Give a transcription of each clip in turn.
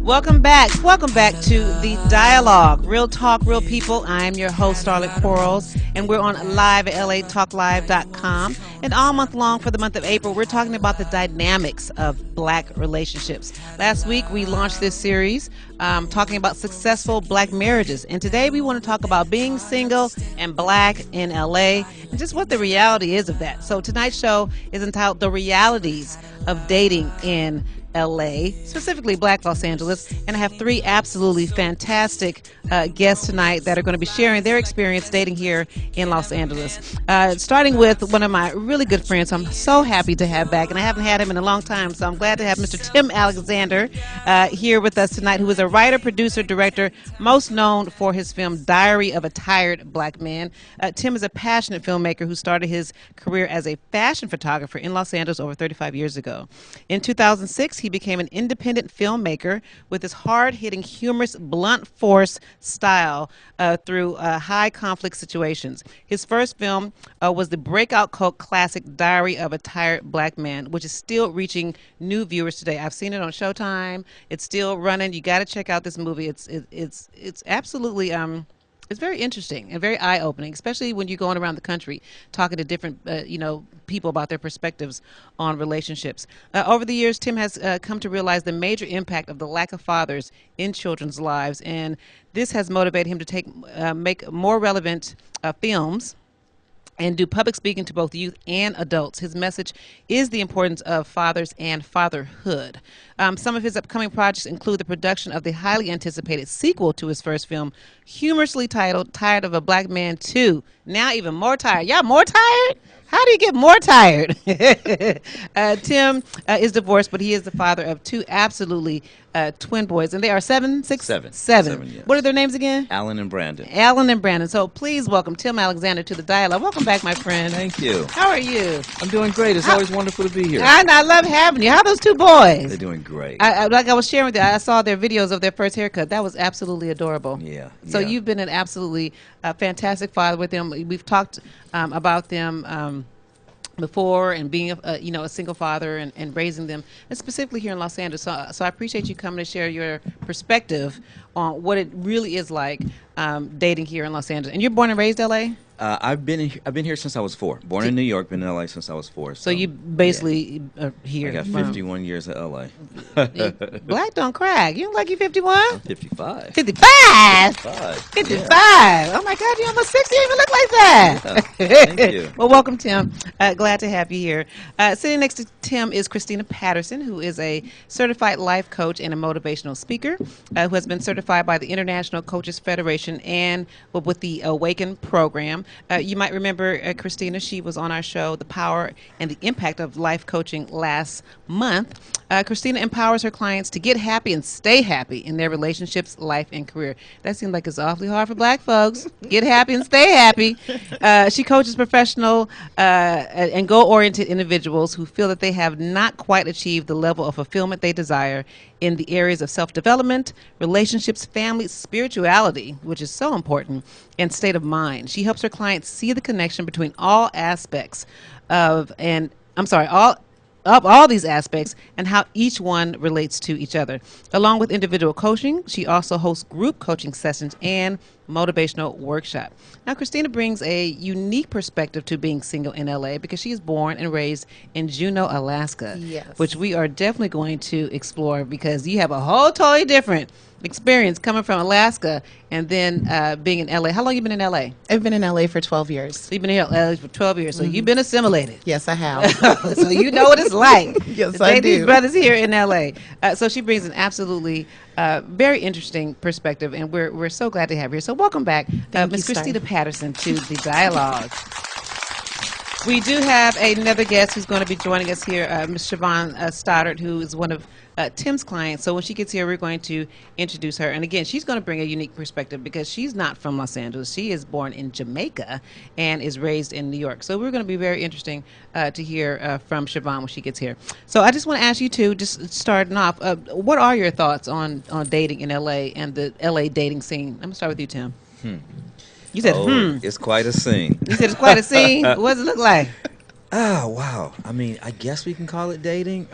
Welcome back. Welcome back to The Dialogue. Real talk, real people. I'm your host, Starlett Quarls, and we're on live at latalklive.com. And all month long for the month of April, we're talking about the dynamics of black relationships. Last week, we launched this series talking about successful black marriages. And today, we want to talk about being single and black in LA and just what the reality is of that. So tonight's show is entitled The Realities of Dating in LA, specifically Black Los Angeles, and I have three absolutely fantastic guests tonight that are going to be sharing their experience dating here in Los Angeles. Starting with one of my really good friends I'm so happy to have back, and I haven't had him in a long time, so I'm glad to have Mr. Tim Alexander here with us tonight, who is a writer, producer, director, most known for his film Diary of a Tired Black Man. Tim is a passionate filmmaker who started his career as a fashion photographer in Los Angeles over 35 years ago. In 2006, he became an independent filmmaker with his hard-hitting, humorous, blunt force style through high conflict situations. His first film was the breakout cult classic Diary of a Tired Black Man, which is still reaching new viewers today. I've seen it on Showtime. It's still running. You got to check out this movie. It's absolutely it's very interesting and very eye-opening, especially when you're going around the country talking to different, people about their perspectives on relationships. Over the years, Tim has come to realize the major impact of the lack of fathers in children's lives, and this has motivated him to make more relevant films and do public speaking to both youth and adults. His message is the importance of fathers and fatherhood. Some of his upcoming projects include the production of the highly anticipated sequel to his first film, humorously titled Tired of a Black Man 2. Now even more tired. Y'all more tired? How do you get more tired? Tim is divorced, but he is the father of two absolutely twin boys. And they are seven. Yes. What are their names again? Alan and Brandon. Alan and Brandon. So please welcome Tim Alexander to The Dialogue. Welcome back, my friend. Thank you. How are you? I'm doing great. It's always wonderful to be here. I love having you. How are those two boys? They're doing great. Like I was sharing with you, I saw their videos of their first haircut. That was absolutely adorable. Yeah. So you've been an absolutely fantastic father with them. We've talked about them before, and being a single father and raising them, and specifically here in Los Angeles. So I appreciate you coming to share your perspective on what it really is like dating here in Los Angeles. And you're born and raised LA? I've been here since I was 4. Born in New York, been in LA since I was 4. So you basically are here. I got 51 years at LA. Black don't crack. You look like you're 51? I'm 55. 55? 55. Yeah. Oh my God, you're almost 60. You even look like that. Yeah. Thank you. Well, welcome, Tim. Glad to have you here. Sitting next to Tim is Christina Patterson, who is a certified life coach and a motivational speaker, who has been certified by the International Coaches Federation and with the Awaken program. You might remember Christina. She was on our show, The Power and the Impact of Life Coaching, last month. Christina empowers her clients to get happy and stay happy in their relationships, life, and career. That seems like it's awfully hard for black folks. Get happy and stay happy. She coaches professional and goal-oriented individuals who feel that they have not quite achieved the level of fulfillment they desire in the areas of self-development, relationships, family, spirituality, which is so important, and state of mind. She helps her clients see the connection between all aspects of all these aspects and how each one relates to each other. Along with individual coaching, she also hosts group coaching sessions and motivational workshop. Now, Christina brings a unique perspective to being single in LA because she is born and raised in Juneau, Alaska, Yes. which we are definitely going to explore because you have a whole totally different experience coming from Alaska and then being in LA. How long have you been in LA? I've been in LA for 12 years. So you've been in LA for 12 years, so you've been assimilated. Yes, I have. So you know what it's like. Yes, to I date these do. brothers here in LA. So she brings an absolutely very interesting perspective, and we're so glad to have her here. So welcome back, Thank Ms. you, Christina Star. Patterson, to The Dialogue. We do have another guest who's going to be joining us here, Ms. Shevon Stoddart, who is one of Tim's clients. So when she gets here, we're going to introduce her. And again, she's going to bring a unique perspective because she's not from Los Angeles. She is born in Jamaica and is raised in New York. So we're going to be very interesting to hear from Shevon when she gets here. So I just want to ask you two, just starting off, what are your thoughts on dating in LA and the LA dating scene? I'm going to start with you, Tim. You said, It's quite a scene. You said it's quite a scene. What does it look like? Oh wow! I mean, I guess we can call it dating.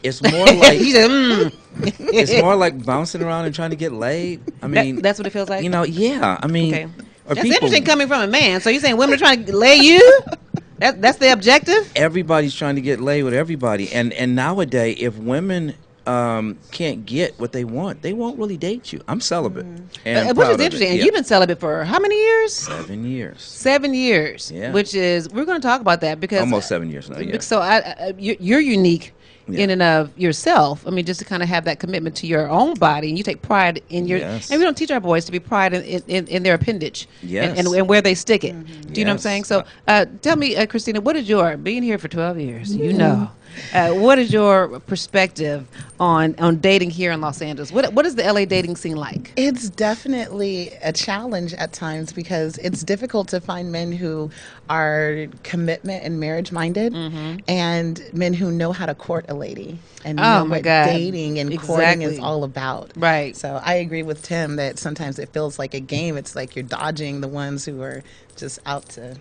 It's more like He said, it's more like bouncing around and trying to get laid. I mean, That's what it feels like. yeah. I mean, Okay, or that's people. interesting coming from a man. So you're saying women are trying to lay you? That's the objective. Everybody's trying to get laid with everybody, and nowadays, if women can't get what they won't really date you. I'm celibate, and Which proud is of it. interesting. And Yeah. you've been celibate for how many years? 7 years, 7 years. Yeah. Which is we're going to talk about that because almost 7 years now. Yeah. So you're unique Yeah. in and of yourself. I mean, just to kind of have that commitment to your own body, and you take pride in your. Yes. And we don't teach our boys to be pride in their appendage. Yes. And where they stick it. Do you know what I'm Yes. saying? So tell me, Christina, what is your being here for 12 years? You know. What is your perspective on dating here in Los Angeles? What is the LA dating scene like? It's definitely a challenge at times because it's difficult to find men who are commitment and marriage minded and men who know how to court a lady and Oh, know my what God. dating and courting is Exactly. all about. Right. So I agree with Tim that sometimes it feels like a game. It's like you're dodging the ones who are just out to,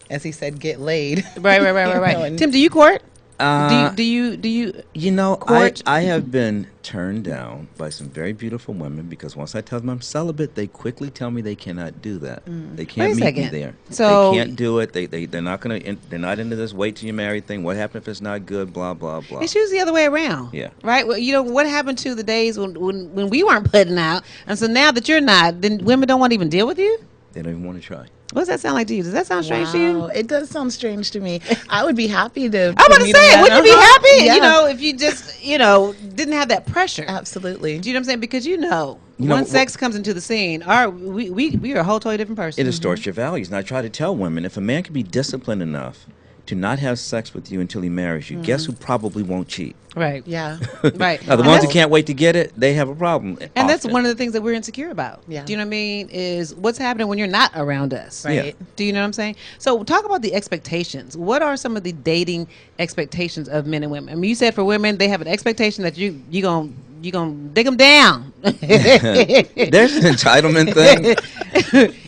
as he said, get laid. Right. You know, and- Tim, do you court? Uh, Do you? You know, Court? I have been turned down by some very beautiful women because once I tell them I'm celibate, they quickly tell me they cannot do that. They can't Wait a meet me second. there. So- they can't do it. They're not they're not into this wait till you marry thing. What happened if it's not good? Blah blah blah. It's usually the other way around. Yeah. Right. Well, you know what happened to the days when we weren't putting out, and so now that you're not, then women don't want to even deal with you. They don't even want to try. What does that sound like to you? Does that sound strange to you? Wow, it does sound strange to me. I would be happy to. I'm about to meet a say, man. wouldn't you be Uh-huh. happy? Yeah. You know, if you just, didn't have that pressure. Absolutely. Do you know what I'm saying? Because You know, once sex comes into the scene, we are a whole totally different person. It distorts your values. And I try to tell women if a man can be disciplined enough to not have sex with you until he marries you, guess who probably won't cheat? Right. Yeah. Right. Now, the And ones who that's- can't wait to get it, they have a problem. And that's often. one of the things that we're insecure about. Yeah. Do you know what I mean? Is what's happening when you're not around us. Right. Yeah. Do you know what I'm saying? So talk about the expectations. What are some of the dating expectations of men and women? I mean, you said for women, they have an expectation that you gonna dig them down. There's an entitlement thing.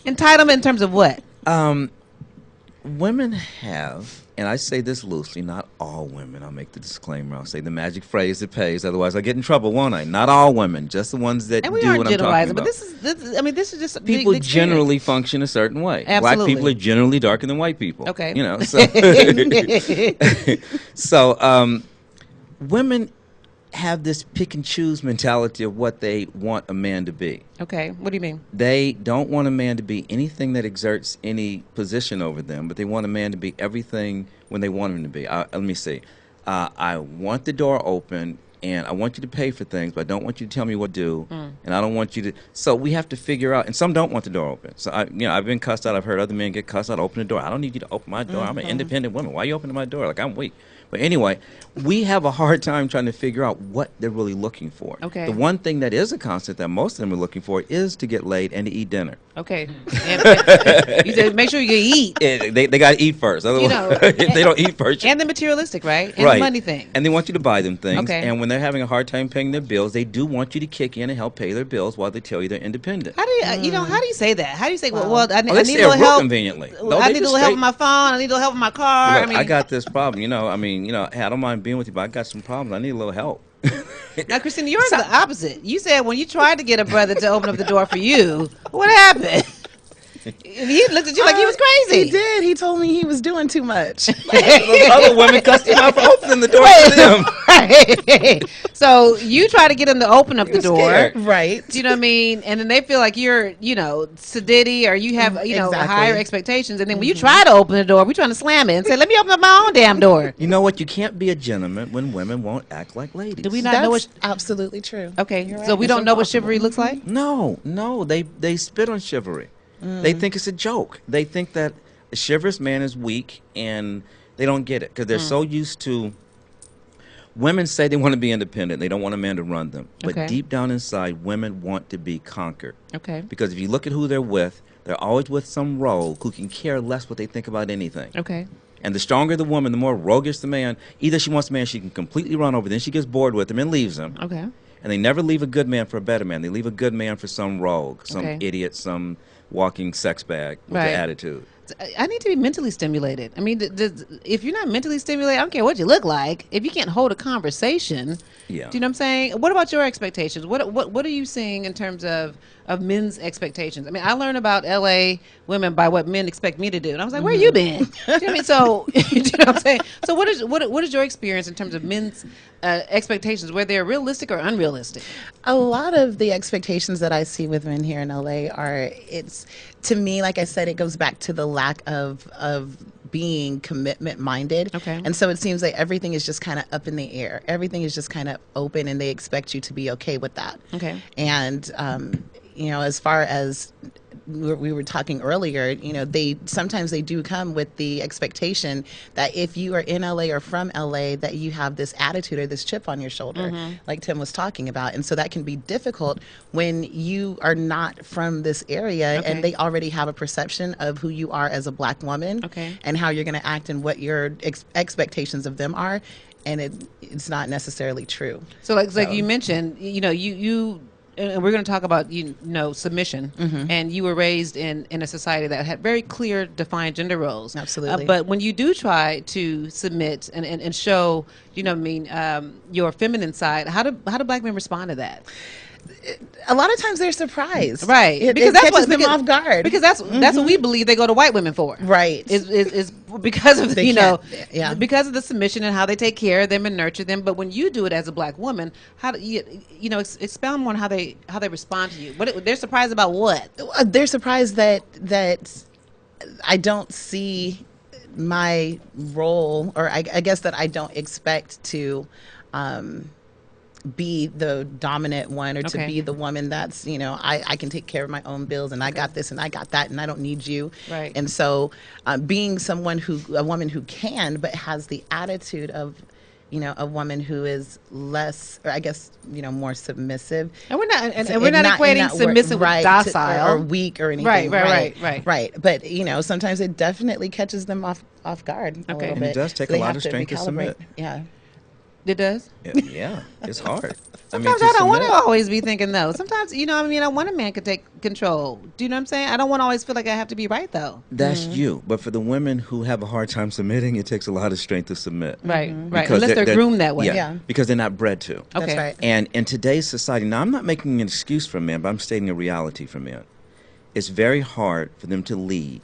Entitlement in terms of what? Women have, and I say this loosely, not all women. I'll make the disclaimer. I'll say the magic phrase that pays. Otherwise, I get in trouble, won't I? Not all women, just the ones that And we do aren't what I'm talking generalizing, about. but this is just the People experience. generally function a certain way. Black Absolutely. people are generally darker than white people. Okay. You know, so women have this pick and choose mentality of what they want a man to be. Okay. What do you mean? They don't want a man to be anything that exerts any position over them, but they want a man to be everything when they want him to be. Let me see. I want the door open, and I want you to pay for things, but I don't want you to tell me what to do, and I don't want you to. So we have to figure out, and some don't want the door open. So I've been cussed out. I've heard other men get cussed out. Open the door. I don't need you to open my door. I'm an independent woman. Why are you opening my door? Like, I'm weak. But anyway, we have a hard time trying to figure out what they're really looking for. Okay. The one thing that is a constant that most of them are looking for is to get laid and to eat dinner. Okay. And you said make sure you eat. They got to eat first. Otherwise, if they don't eat first. And the materialistic, right? And right. the money thing. And they want you to buy them things. Okay. And when they're having a hard time paying their bills, they do want you to kick in and help pay their bills while they tell you they're independent. How do you, how do you say that? How do you say, well, I need they a say it little real help. conveniently. No, I they need a just little help straight- with my phone. I need a little help with my car. Look, I got this problem. Hey, I don't mind being with you, but I got some problems. I need a little help. Now, Christina, yours is the opposite. You said when you tried to get a brother to open up the door for you, what happened? He looked at you like he was crazy. He did. He told me he was doing too much. Those other women cussed him out for opening the door for them. Right. So you try to get him to open up the was door. scared. Right. Do you know what I mean? And then they feel like you're, sedity or you have, Exactly. higher expectations. And then when you try to open the door, we're trying to slam it and say, let me open up my own damn door. You know what? You can't be a gentleman when women won't act like ladies. Do we not know what? That's absolutely true. Okay, You're so right. we It's don't know what impossible. chivalry looks like? No. They spit on chivalry. They think it's a joke. They think that a chivalrous man is weak, and they don't get it because they're so used to. Women say they want to be independent. They don't want a man to run them. But Okay. deep down inside, women want to be conquered. Okay. Because if you look at who they're always with some rogue who can care less what they think about anything. Okay. And the stronger the woman, the more roguish the man. Either she wants a man she can completely run over, then she gets bored with him and leaves him. Okay. And they never leave a good man for a better man. They leave a good man for some rogue, some Okay. idiot, some walking sex bag with Right. the attitude. I need to be mentally stimulated. I mean, if you're not mentally stimulated, I don't care what you look like. If you can't hold a conversation, Yeah. do you know what I'm saying? What about your expectations? What are you seeing in terms of men's expectations? I mean, I learned about LA women by what men expect me to do, and I was like, where you been? Do you know what I mean? So, do you know what I'm saying? So, what is your experience in terms of men's expectations, whether they're realistic or unrealistic? A lot of the expectations that I see with men here in LA it's to me, like I said, it goes back to the lack of being commitment minded. Okay. And so it seems like everything is just kind of up in the air. Everything is just kind of open, and they expect you to be okay with that. Okay. And as far as we were talking earlier, they sometimes they do come with the expectation that if you are in LA or from LA, that you have this attitude or this chip on your shoulder, like Tim was talking about. And so that can be difficult when you are not from this area, Okay. and they already have a perception of who you are as a black woman, Okay. and how you're going to act and what your expectations of them are. And it's not necessarily true. So, like you mentioned, you and we're going to talk about submission, and you were raised in a society that had very clear defined gender roles. Absolutely. But when you do try to submit and show your feminine side, how do black men respond to that? A lot of times they're surprised, Right, It because that's catches what them off guard, because that's what we believe they go to white women for. Right. Is because of They can't- because of the submission and how they take care of them and nurture them. But when you do it as a black woman, how do you expound more on how they respond to you? They're surprised about what? They're surprised that I don't see my role, or I guess that I don't expect to be the dominant one, or to Okay. be the woman that's, I can take care of my own bills, and I got this and I got that, and I don't need you. Right. And so being a woman who can, but has the attitude of, a woman who is less, or I guess, more submissive. And we're not So we're not in equating that word, submissive right, with docile or weak or anything. Right. But sometimes it definitely catches them off guard a Okay. little And bit. it does take So a they lot have of to strength to recalibrate. submit. Yeah. It does. Yeah, it's hard. Sometimes I don't want to always be thinking though. Sometimes, I want a man could take control. Do you know what I'm saying? I don't want to always feel like I have to be right though. That's you. But for the women who have a hard time submitting, it takes a lot of strength to submit. Right. Because Unless they're groomed that way. Yeah. Because they're not bred to. Okay. That's right. And in today's society, now I'm not making an excuse for men, but I'm stating a reality for men. It's very hard for them to lead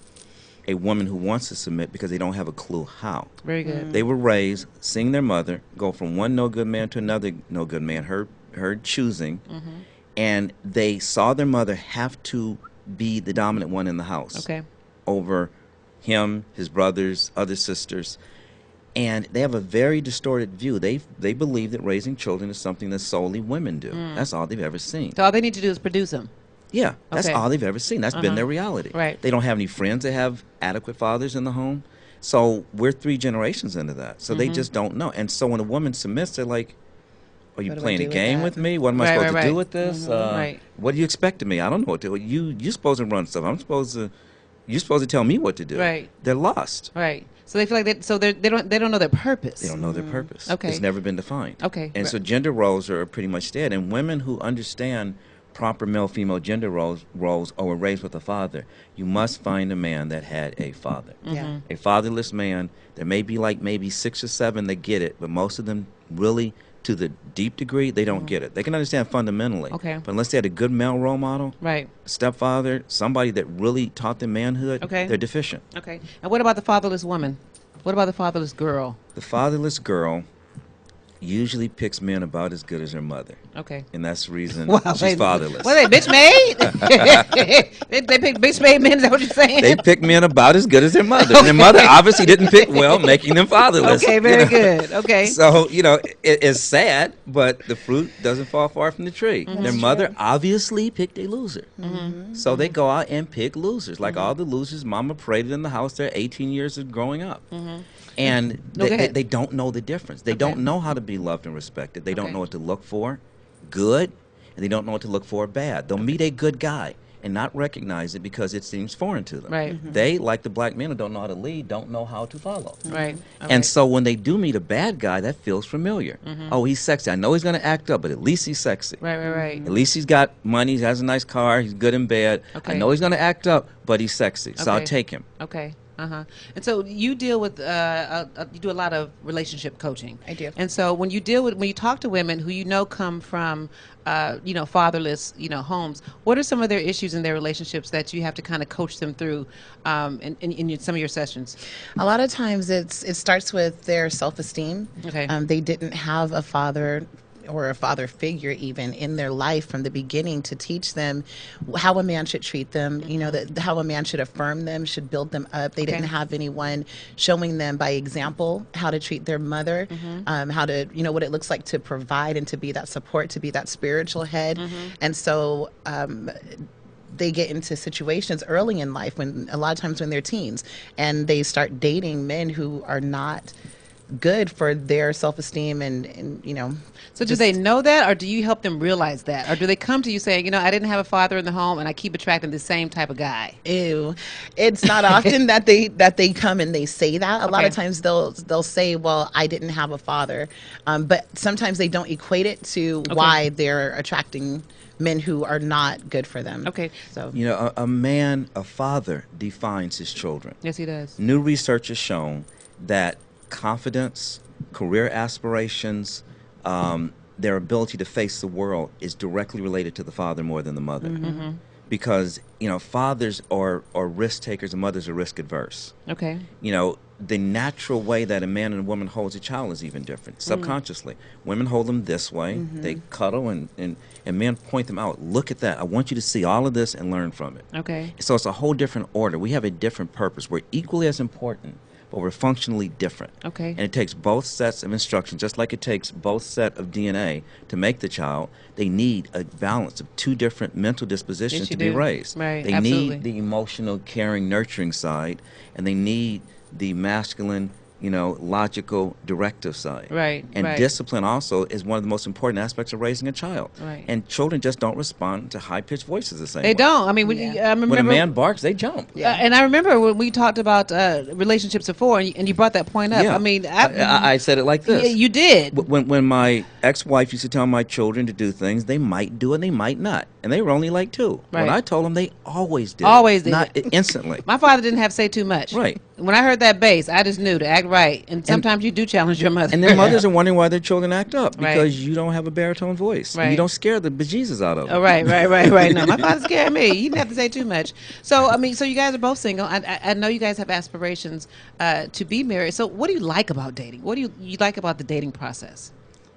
a woman who wants to submit because they don't have a clue how. Very good. They were raised seeing their mother go from one no good man to another no good man, her choosing, and they saw their mother have to be the dominant one in the house. Okay. Over him, his brothers, other sisters. And they have a very distorted view. They believe that raising children is something that solely women do. That's all they've ever seen. So all they need to do is produce them. Yeah, that's Okay. all they've ever seen. That's been their reality. Right. They don't have any friends that have adequate fathers in the home. So we're 3 generations into that. So they just don't know. And so when a woman submits, they're like, are you What do I playing do a with game that? with me? What am I Right, supposed right, to do right. with this? Right. What do you expect of me? I don't know what to do. You're supposed to run stuff. You're supposed to tell me what to do. Right. They're lost. Right. So they feel like they don't know their purpose. They don't know their purpose. Okay. It's never been defined. Okay. And so gender roles are pretty much dead. And women who understand proper male-female gender roles or were raised with a father, you must find a man that had a father. Yeah. A fatherless man, there may be like maybe 6 or 7 that get it, but most of them really, to the deep degree, they don't get it. They can understand fundamentally. Okay. But unless they had a good male role model, Right. stepfather, somebody that really taught them manhood, Okay. they're deficient. Okay. And what about the fatherless woman? What about the fatherless girl? The fatherless girl usually picks men about as good as her mother. Okay. And that's the reason Wow, she's wait, fatherless. What are they, bitch made? they pick bitch made men, is that what you're saying? They pick men about as good as their mother. And their mother obviously didn't pick well, making them fatherless. Okay, very good. Okay. So, it's sad, but the fruit doesn't fall far from the tree. Their mother obviously picked a loser. So they go out and pick losers. Like all the losers mama paraded in the house their 18 years of growing up. And No, go ahead. they don't know the difference. They don't know how to be loved and respected. They don't Okay. know what to look for, good, and they don't know what to look for, bad. They'll meet a good guy, and not recognize it because it seems foreign to them. Right. They, like the black men who don't know how to lead, don't know how to follow. Right. And so when they do meet a bad guy, that feels familiar. Oh, he's sexy. I know he's going to act up, but at least he's sexy. Right. At least he's got money, he has a nice car, he's good in bed. Okay. I know he's going to act up, but he's sexy, so I'll Okay. take him. Okay. And so you deal with you do a lot of relationship coaching. I do. And so when you talk to women who come from fatherless homes, what are some of their issues in their relationships that you have to kind of coach them through in some of your sessions? A lot of times it starts with their self-esteem. Okay. They didn't have a father or a father figure even in their life from the beginning to teach them how a man should treat them, that how a man should affirm them, should build them up. They didn't have anyone showing them by example how to treat their mother, how to, what it looks like to provide and to be that support, to be that spiritual head. And so they get into situations early in life when a lot of times when they're teens and they start dating men who are not good for their self-esteem and So do they know that, or do you help them realize that, or do they come to you saying, I didn't have a father in the home and I keep attracting the same type of guy? Ew. It's not often that they come and they say that. A lot of times they'll say, well, I didn't have a father, but sometimes they don't equate it to why they're attracting men who are not good for them. Okay. So A father defines his children. Yes, he does. New research has shown that confidence, career aspirations, their ability to face the world is directly related to the father more than the mother. Because, fathers are risk takers and mothers are risk adverse. Okay. The natural way that a man and a woman holds a child is even different, subconsciously. Women hold them this way. They cuddle and men point them out. Look at that. I want you to see all of this and learn from it. Okay. So it's a whole different order. We have a different purpose. We're equally as important, but we're functionally different. Okay. And it takes both sets of instructions, just like it takes both set of DNA to make the child. They need a balance of two different mental dispositions Yes, you to be do. raised. Right, They absolutely. need the emotional, caring, nurturing side, and they need the masculine, logical, directive side. Right, And right. discipline also is one of the most important aspects of raising a child. Right. And children just don't respond to high-pitched voices the same way. They don't. I mean, I remember When a man barks, they jump. and I remember when we talked about relationships before, and you brought that point up. Yeah. I mean, I said it like this. Yeah, you did. When my ex-wife used to tell my children to do things, they might do it, they might not. And they were only like 2. Right. When I told them, they always did. Always did. Not instantly. My father didn't have to say too much. Right. When I heard that bass, I just knew to act right. And sometimes you do challenge your mother. And their mothers are wondering why their children act up Right. because you don't have a baritone voice. And Right. you don't scare the bejesus out of them. Oh, right. No, my father scared me. He didn't have to say too much. So, I mean, so you guys are both single. I know you guys have aspirations to be married. So what do you like about dating? What do you like about the dating process?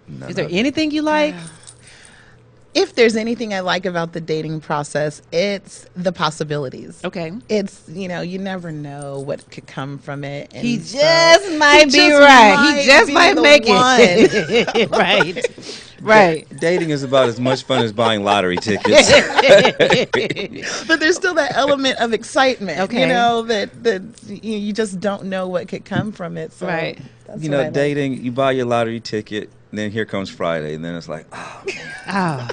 None Is there of it. anything you like? if there's anything I like about the dating process, it's the possibilities. Okay. It's, you never know what could come from it. And He so- just might He be just right. He just be might the make it. Right. Right. Dating is about as much fun as buying lottery tickets. But there's still that element of excitement, Okay. that you just don't know what could come from it. So Right. that's You what I know, like. dating, you buy your lottery ticket, and then here comes Friday, and then it's like, oh, man. Oh.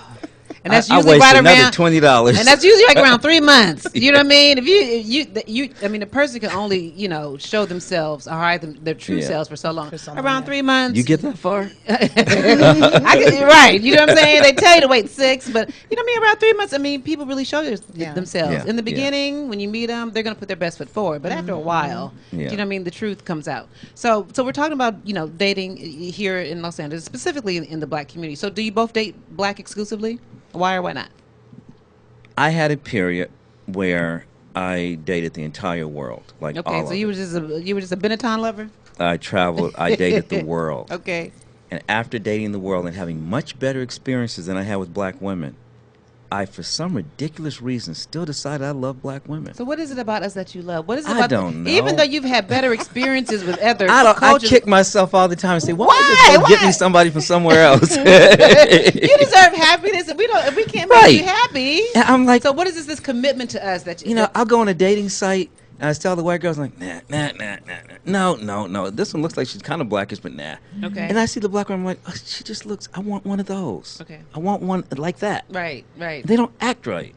And that's I usually wasted right another around. $20. And that's usually like around 3 months. You know what I mean? If you, I mean, a person can only, show themselves or hide their true Yeah. selves for so long. For so long, Around yeah. 3 months. You get that far? Right. You know what I'm saying? They tell you to wait 6, but you know what I mean? Around 3 months, I mean, people really show Yeah. themselves. Yeah. In the Yeah. beginning, when you meet them, they're going to put their best foot forward. But after a while, Yeah. you know what I mean? The truth comes out. So we're talking about, dating here in Los Angeles, specifically in the black community. So do you both date black exclusively? Why or why not? I had a period where I dated the entire world, like Okay, all so of you it. were just a Benetton lover? I traveled, I dated the world. Okay. And after dating the world and having much better experiences than I had with black women, I, for some ridiculous reason, still decided I love black women. So what is it about us that you love? What is it I about don't know. Even though you've had better experiences with other I cultures, kick myself all the time and say, why Why? don't you get Why? me somebody from somewhere else? you deserve happiness. And if we can't make you Right. happy. And I'm like, So what is this commitment to us that I'll go on a dating site And I tell the white girls, like, no. This one looks like she's kind of blackish, but nah. Okay. And I see the black one, I'm like, oh, she just looks, I want one of those. Okay. I want one like that. Right. They don't act right.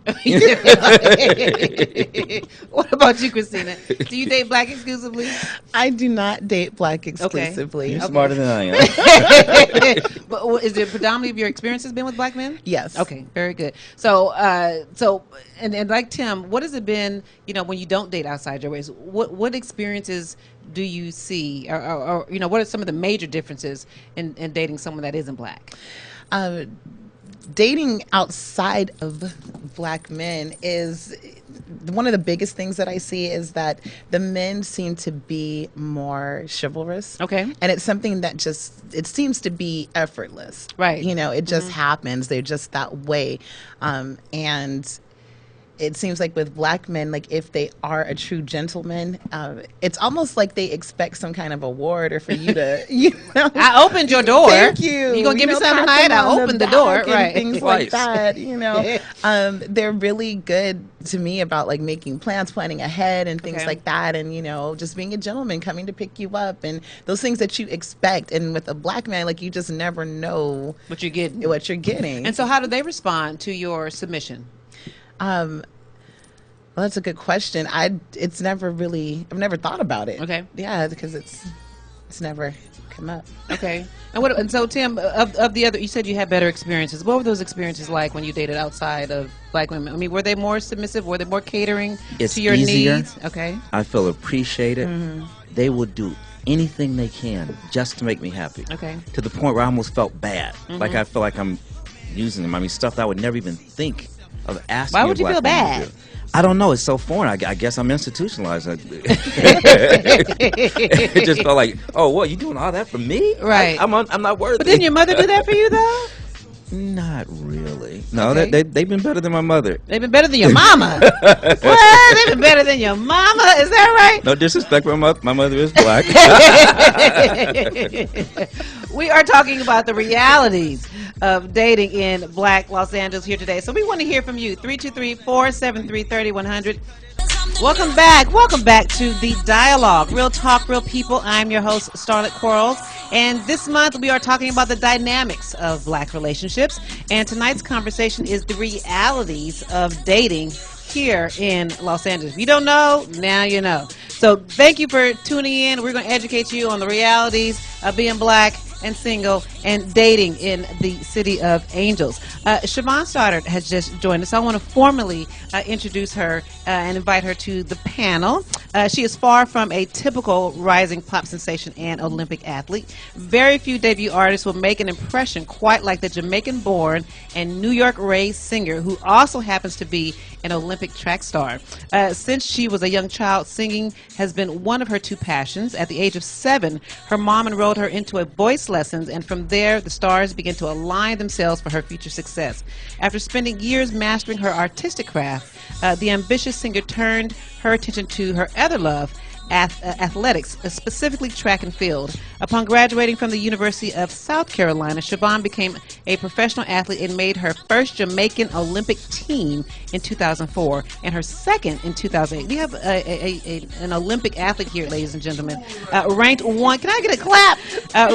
What about you, Christina? Do you date black exclusively? I do not date black exclusively. You're smarter than I am. But is it predominantly of your experiences been with black men? Yes. Okay, very good. So, and like Tim, what has it been? You know, when you don't date outside your race, what experiences do you see, or you know, what are some of the major differences in dating someone that isn't black? Dating outside of black men is one of the biggest things that I see is that the men seem to be more chivalrous. Okay. And it's something that it seems to be effortless. Right. You know, it just happens. They're just that way. And it seems like with black men, like if they are a true gentleman, it's almost like they expect some kind of award or for you to, you know. I opened your door. Thank you. You gonna give me know, something pat tonight? them I on opened the door. back and Right. things Twice. like that. You know, they're really good to me about like making plans, planning ahead, and things Okay. like that. And you know, just being a gentleman, coming to pick you up, and those things that you expect. And with a black man, like you just never know What you're getting. what you're getting. And so, how do they respond to your submission? Well, that's a good question. I've never thought about it. Okay. Yeah, because it's never come up. Okay. And so Tim, of the other, you said you had better experiences. What were those experiences like when you dated outside of black women? I mean, were they more submissive? Were they more catering It's to your easier. needs? Okay. I feel appreciated. They will do anything they can just to make me happy. Okay. To the point where I almost felt bad. Like I feel like I'm using them. I mean, stuff that I would never even think of asking. Why a would you black feel woman bad? to do. I don't know. It's so foreign. I guess I'm institutionalized. It just felt like, oh, what, you doing all that for me? Right. I'm not worthy. But didn't your mother do that for you though? Not really. No, Okay. they've been better than my mother. They've been better than your mama. What? They've been better than your mama? Is that right? No disrespect, my mother is black. We are talking about the realities of dating in black Los Angeles here today. So we want to hear from you. 323-473-3100. Welcome back. Welcome back to the Dialogue. Real talk, real people. I'm your host, Starlett Quarls. And this month we are talking about the dynamics of black relationships. And tonight's conversation is the realities of dating here in Los Angeles. If you don't know, now you know. So thank you for tuning in. We're going to educate you on the realities of being black and single and dating in the city of Angels. Shevon Stoddart has just joined us. I want to formally introduce her and invite her to the panel. She is far from a typical rising pop sensation and Olympic athlete. Very few debut artists will make an impression quite like the Jamaican-born and New York-raised singer who also happens to be an Olympic track star. Since she was a young child, singing has been one of her two passions. At the age of 7, her mom enrolled her into a voice lessons, and from there, the stars began to align themselves for her future success. After spending years mastering her artistic craft, the ambitious singer turned her attention to her other love, athletics, specifically track and field. Upon graduating from the University of South Carolina, Shevon became a professional athlete and made her first Jamaican Olympic team in 2004 and her second in 2008. We have an Olympic athlete here, ladies and gentlemen, ranked one. Can I get a clap?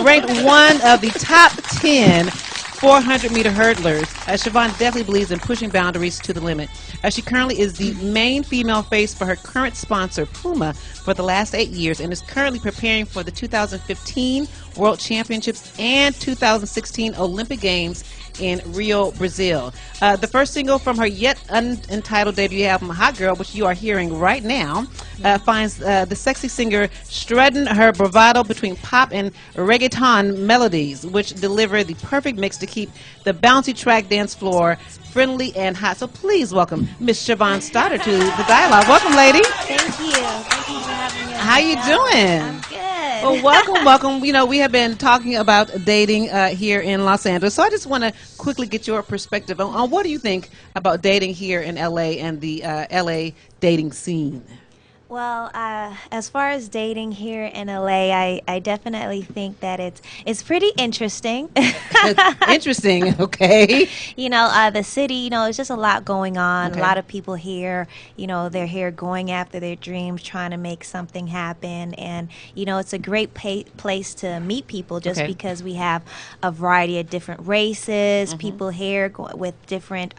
Ranked one of the top 10 400-meter hurdlers. Shevon definitely believes in pushing boundaries to the limit. She currently is the main female face for her current sponsor, Puma, for the last 8 years and is currently preparing for the 2015 World Championships and 2016 Olympic Games in Rio, Brazil. The first single from her yet unentitled debut album, Hot Girl, which you are hearing right now, finds the sexy singer strutting her bravado between pop and reggaeton melodies, which deliver the perfect mix to keep the bouncy track dance floor friendly and hot. So please welcome Miss Shevon Stoddart to the Dialogue. Welcome, lady. Thank you. Thank you for having me on How the you show. doing? I'm good. Well, welcome. You know, we have been talking about dating here in Los Angeles. So I just want to quickly get your perspective on what do you think about dating here in LA and the LA dating scene? Well, as far as dating here in LA, I definitely think that it's pretty interesting. Interesting. Okay. The city, it's just a lot going on. Okay. A lot of people here, they're here going after their dreams, trying to make something happen. And, it's a great place to meet people just Okay. because we have a variety of different races, people here with different,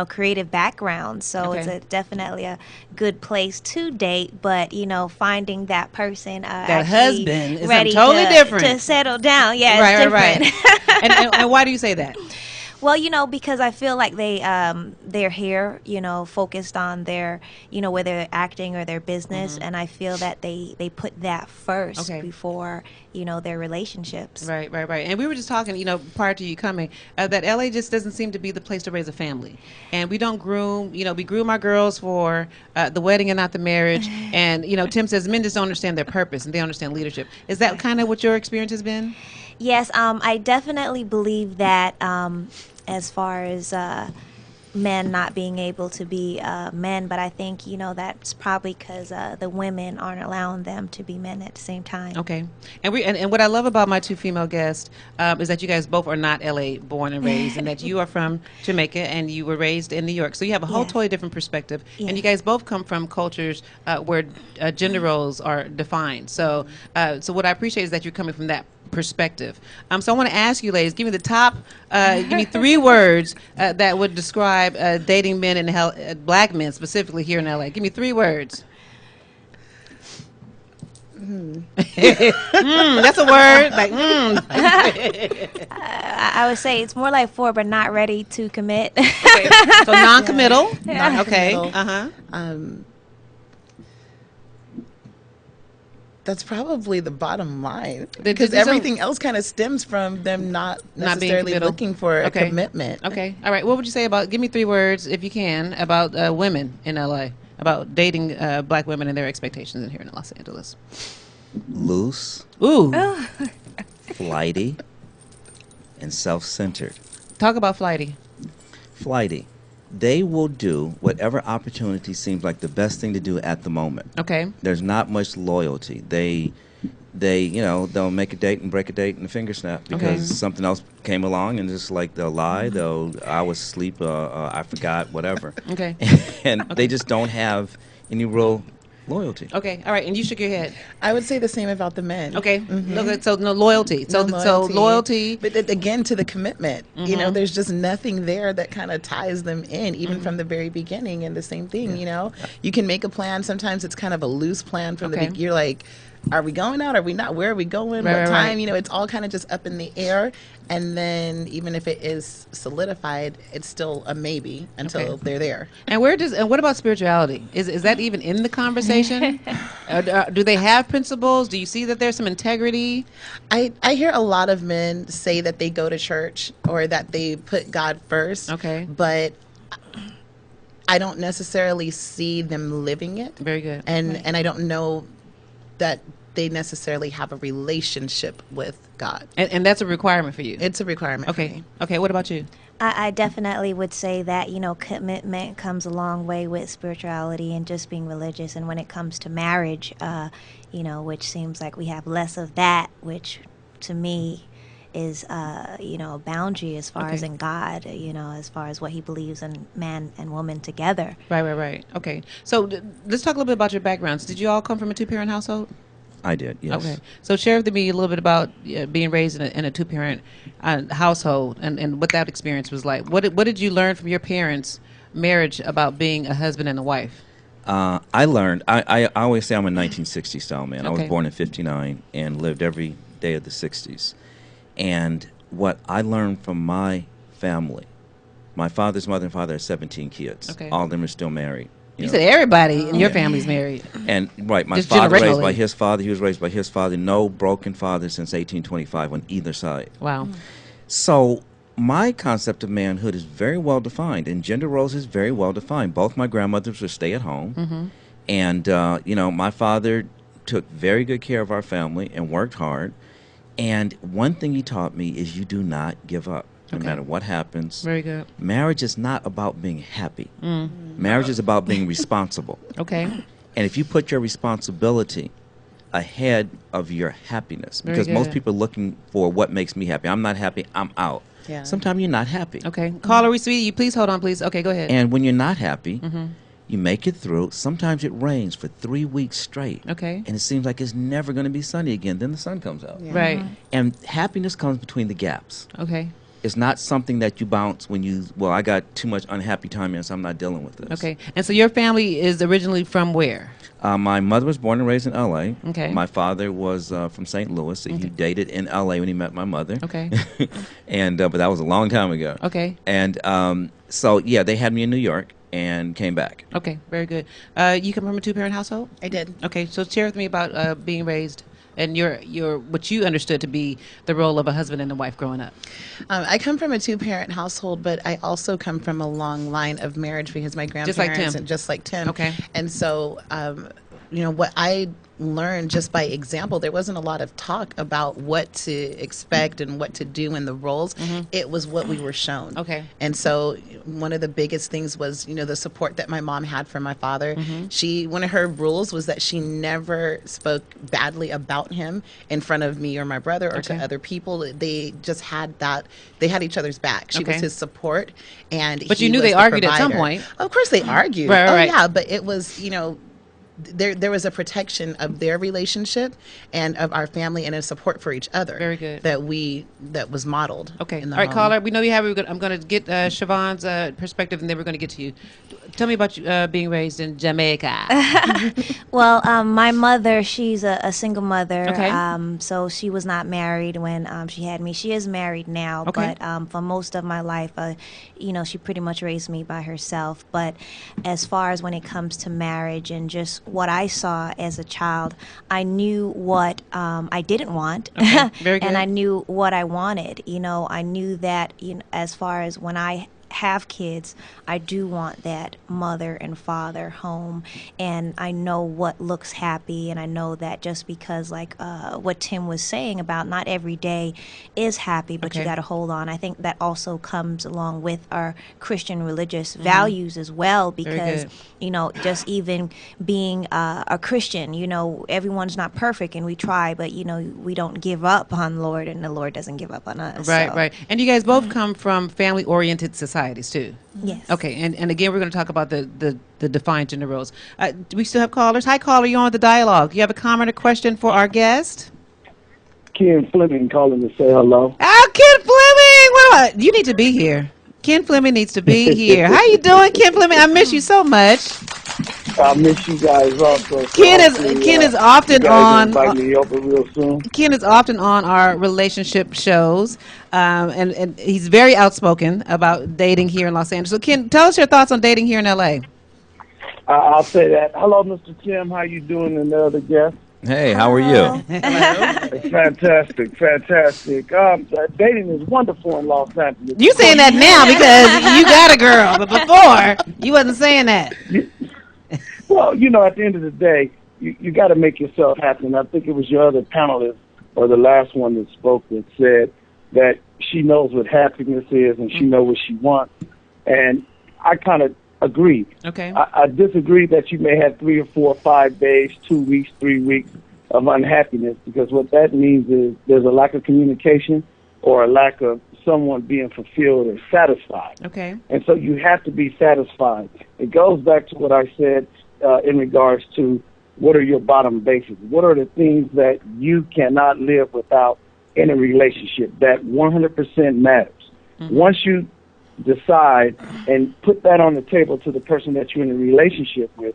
creative backgrounds. So it's Okay. definitely a good place to date. But finding that person That actually husband is something ready totally to different. settle down, yeah, Right, it's right, different. right. And why do you say that? Well, because I feel like they're here, focused on their, whether they're acting or their business, and I feel that they put that first Okay. before, their relationships. Right, right, right. And we were just talking, prior to you coming, that LA just doesn't seem to be the place to raise a family. And we don't groom, we groom our girls for the wedding and not the marriage. And, Tim says men just don't understand their purpose and they don't understand leadership. Is that kind of what your experience has been? Yes, I definitely believe that as far as men not being able to be men, but I think, that's probably because the women aren't allowing them to be men at the same time. Okay. And what I love about my two female guests is that you guys both are not LA born and raised, and that you are from Jamaica and you were raised in New York. So you have a whole Yes. totally different perspective. Yes. And you guys both come from cultures where gender roles are defined. So so what I appreciate is that you're coming from that perspective. So I want to ask you, ladies, give me the top, give me 3 words that would describe dating men and black men specifically here in LA. Give me 3 words. That's a word. Like, I would say it's more like 4, but not ready to commit. Okay. So non-committal. Yeah. Okay. Non-committal. Uh-huh. That's probably the bottom line, They- because they don't- everything else kind of stems from them not Not being necessarily committal. looking for a Okay. commitment. Okay. All right. What would you say about? Give me 3 words, if you can, about women in LA, about dating black women and their expectations in here in Los Angeles. Loose, Ooh. flighty, and self-centered. Talk about flighty. Flighty. They will do whatever opportunity seems like the best thing to do at the moment. Okay. There's not much loyalty. They they'll make a date and break a date in a finger snap because something else came along, and just like they'll lie, I was asleep, I forgot, whatever. Okay. And they just don't have any real loyalty. Okay. All right. And you shook your head. I would say the same about the men. Okay. Look, so no loyalty. So loyalty. But again, to the commitment, there's just nothing there that kind of ties them in, even from the very beginning. And the same thing, you can make a plan. Sometimes it's kind of a loose plan from the Okay. beginning. You're like, are we going out? Are we not? Where are we going? Right, What right, time? right. It's all kind of just up in the air. And then even if it is solidified, it's still a maybe until Okay. they're there. And what about spirituality? Is that even in the conversation? Do they have principles? Do you see that there's some integrity? I hear a lot of men say that they go to church or that they put God first. Okay. But I don't necessarily see them living it. Very good. And I don't know that they necessarily have a relationship with God. And that's a requirement for you. It's a requirement for Okay. me. Okay. What about you? I definitely would say that, commitment comes a long way with spirituality and just being religious. And when it comes to marriage, which seems like we have less of that, which to me is, a boundary as far as Okay. in God, as far as what he believes in man and woman together. Right. Okay. So let's talk a little bit about your backgrounds. Did you all come from a 2-parent household? I did, yes. Okay. So share with me a little bit about being raised in a 2-parent household and what that experience was like. What did you learn from your parents' marriage about being a husband and a wife? I learned, I always say I'm a 1960 style man. I was Okay. born in 59 and lived every day of the 60s. And what I learned from my family, my father's mother and father had 17 kids. Okay. All of them are still married. You know. said everybody in your family's married. And right, my Just father raised by generationally. his father, he was raised by his father. No broken father since 1825 on either side. Wow. So my concept of manhood is very well defined, and gender roles is very well defined. Both my grandmothers were stay at home, and my father took very good care of our family and worked hard. And one thing he taught me is you do not give up, no Okay. matter what happens. Very good. Marriage is not about being happy. Marriage is about being responsible. Okay. And if you put your responsibility ahead of your happiness, Very because most good. people are looking for what makes me happy. I'm not happy, I'm out. Yeah. Sometimes you're not happy. Okay. Caller, sweetie, you please hold on, please. Okay, go ahead. And when you're not happy, Mm-hmm. you make it through. Sometimes it rains for 3 weeks straight. Okay. And it seems like it's never going to be sunny again. Then the sun comes out. Yeah. Right. And happiness comes between the gaps. Okay. It's not something that you bounce when you, well, I got too much unhappy time in, so I'm not dealing with this. Okay. And so your family is originally from where? My mother was born and raised in L.A. Okay. My father was from St. Louis. He dated in L.A. when he met my mother. Okay. And but that was a long time ago. Okay. And so, yeah, they had me in New York and came back. Okay. Very good. You come from a two-parent household? I did. Okay. So share with me about being raised and your what you understood to be the role of a husband and a wife growing up. I come from a two-parent household, but I also come from a long line of marriage because my grandparents, like Tim. and just like Tim. Okay. And so, what I learned just by example, there wasn't a lot of talk about what to expect and what to do in the roles. It was what we were shown. Okay. And so one of the biggest things was, the support that my mom had from my father. One of her rules was that she never spoke badly about him in front of me or my brother or to Okay. other people. They just had that, they had each other's back. She Okay. was his support. But he you knew was they the argued at some provider. point. Of course they argued. Right, right. Yeah, but it was, there was a protection of their relationship and of our family and a support for each other. Very good. That was modeled. Okay. in the All right, home. caller. We know you have. I'm going to get Siobhan's perspective, and then we're going to get to you. Tell me about you, being raised in Jamaica. Well, my mother, she's a single mother. Okay. So she was not married when she had me. She is married now, Okay. but for most of my life, she pretty much raised me by herself. But as far as when it comes to marriage and just what I saw as a child, I knew what I didn't want, Okay. Very good. and I knew what I wanted. I knew that as far as when I have kids, I do want that mother and father home, and I know what looks happy, and I know that just because what Tim was saying about not every day is happy, but Okay. you got to hold on. I think that also comes along with our Christian religious values as well, because just even being a Christian, everyone's not perfect, and we try, but we don't give up on the Lord, and the Lord doesn't give up on us. Right, so. right. And you guys both come from family-oriented societies too. Yes. Okay, and again, we're going to talk about the defined gender roles. Do we still have callers? Hi, caller. You're on the dialogue. You have a comment or question for our guest? Ken Fleming calling to say hello. Oh, Ken Fleming! What about, you need to be here. Ken Fleming needs to be here. How you doing, Ken Fleming? I miss you so much. I miss you guys also. So Ken hopefully, is often you guys on. invite me over real soon. Ken is often on our relationship shows, and he's very outspoken about dating here in Los Angeles. So, Ken, tell us your thoughts on dating here in L.A. I'll say that. Hello, Mr. Tim. How you doing, and the other guest? Hey, how are you? Fantastic. Dating is wonderful in Los Angeles. You saying that now because you got a girl, but before you wasn't saying that. Well, at the end of the day, you got to make yourself happy. And I think it was your other panelist or the last one that spoke that said that she knows what happiness is and she knows what she wants. And I kind of agree. Okay. I disagree that you may have 3 or 4 or 5 days, 2 weeks, 3 weeks of unhappiness, because what that means is there's a lack of communication or a lack of someone being fulfilled or satisfied. Okay. And so you have to be satisfied. It goes back to what I said in regards to what are your bottom basics? What are the things that you cannot live without in a relationship that 100% matters? Mm-hmm. Once you decide and put that on the table to the person that you're in a relationship with,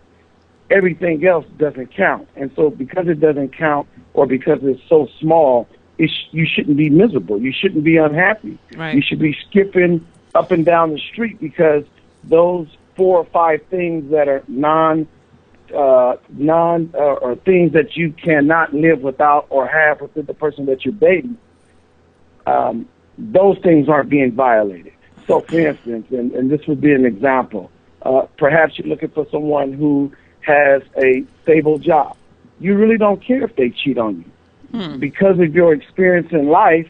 everything else doesn't count. And so because it doesn't count or because it's so small, you shouldn't be miserable. You shouldn't be unhappy. Right. You should be skipping up and down the street because those 4 or 5 things that are or things that you cannot live without or have within the person that you're dating, those things aren't being violated. So, for instance, and this would be an example, perhaps you're looking for someone who has a stable job. You really don't care if they cheat on you. Because of your experience in life,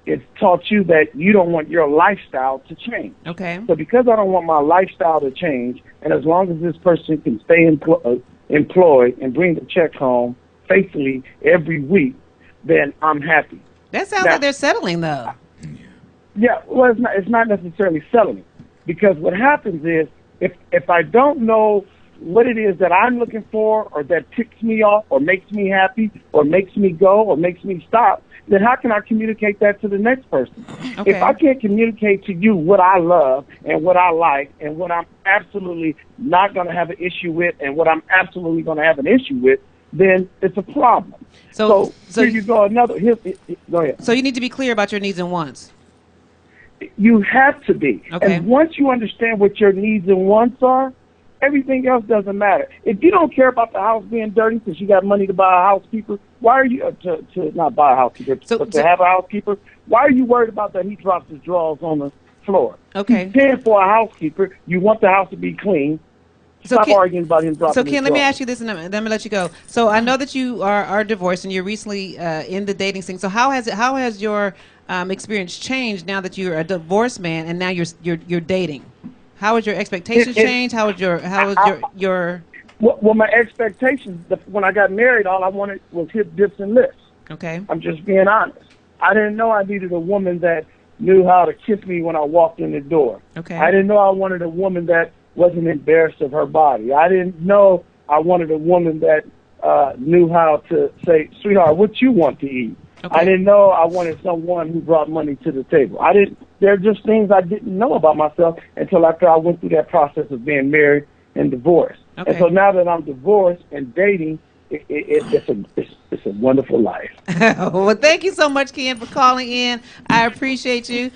it's taught you that you don't want your lifestyle to change. Okay. So because I don't want my lifestyle to change, and as long as this person can employed and bring the check home faithfully every week, then I'm happy. That sounds Now, like they're settling, though. Yeah, well, it's not necessarily selling it, because what happens is if I don't know what it is that I'm looking for, or that ticks me off, or makes me happy, or makes me go, or makes me stop, then how can I communicate that to the next person? Okay. If I can't communicate to you what I love and what I like and what I'm absolutely not going to have an issue with and what I'm absolutely going to have an issue with, then it's a problem. So here you go. Go ahead. So you need to be clear about your needs and wants. You have to be. Okay. And once you understand what your needs and wants are, everything else doesn't matter. If you don't care about the house being dirty because you got money to buy a housekeeper, why are you to not buy a housekeeper, but to have a housekeeper? Why are you worried about that he drops his drawers on the floor? Okay. You're paying for a housekeeper. You want the house to be clean. Stop arguing about him dropping So, his Ken, let me drawers. ask you this, and then I'm going to let you go. So, I know that you are divorced, and you're recently in the dating scene. So, how has your experience changed now that you're a divorced man and now you're dating? How has your expectations changed? How was your Well, my expectations, when I got married, all I wanted was hip, dips, and lips. Okay. I'm just being honest. I didn't know I needed a woman that knew how to kiss me when I walked in the door. Okay. I didn't know I wanted a woman that wasn't embarrassed of her body. I didn't know I wanted a woman that knew how to say, sweetheart, what you want to eat. Okay. I didn't know I wanted someone who brought money to the table. There are just things I didn't know about myself until after I went through that process of being married and divorced. Okay. And so now that I'm divorced and dating, it's a wonderful life. Well, thank you so much, Ken, for calling in. I appreciate you.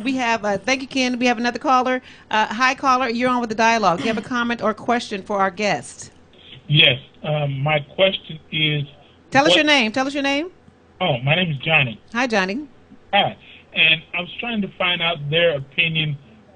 We have thank you, Ken. We have another caller. Hi, caller. You're on with the dialogue. Do you have a comment or question for our guest? Yes. My question is... Tell us your name. Tell us your name. Oh, my name is Johnny. Hi, Johnny. Hi. And I was trying to find out their opinion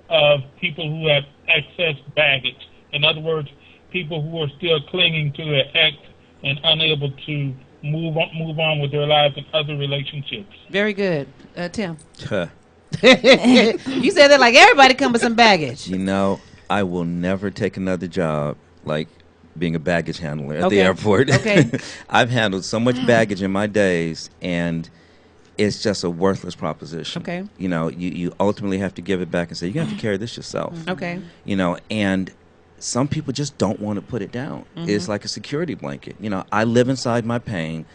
of people who have excess baggage. In other words, people who are still clinging to their ex and unable to move on with their lives and other relationships. Very good. Tim. You said that like everybody come with some baggage. You know, I will never take another job like being a baggage handler at Okay. the airport. Okay. I've handled so much baggage in my days, and it's just a worthless proposition. Okay. You know, you ultimately have to give it back and say, you're going to have to carry this yourself. Okay. You know, and some people just don't want to put it down. Mm-hmm. It's like a security blanket. You know, I live inside my pain.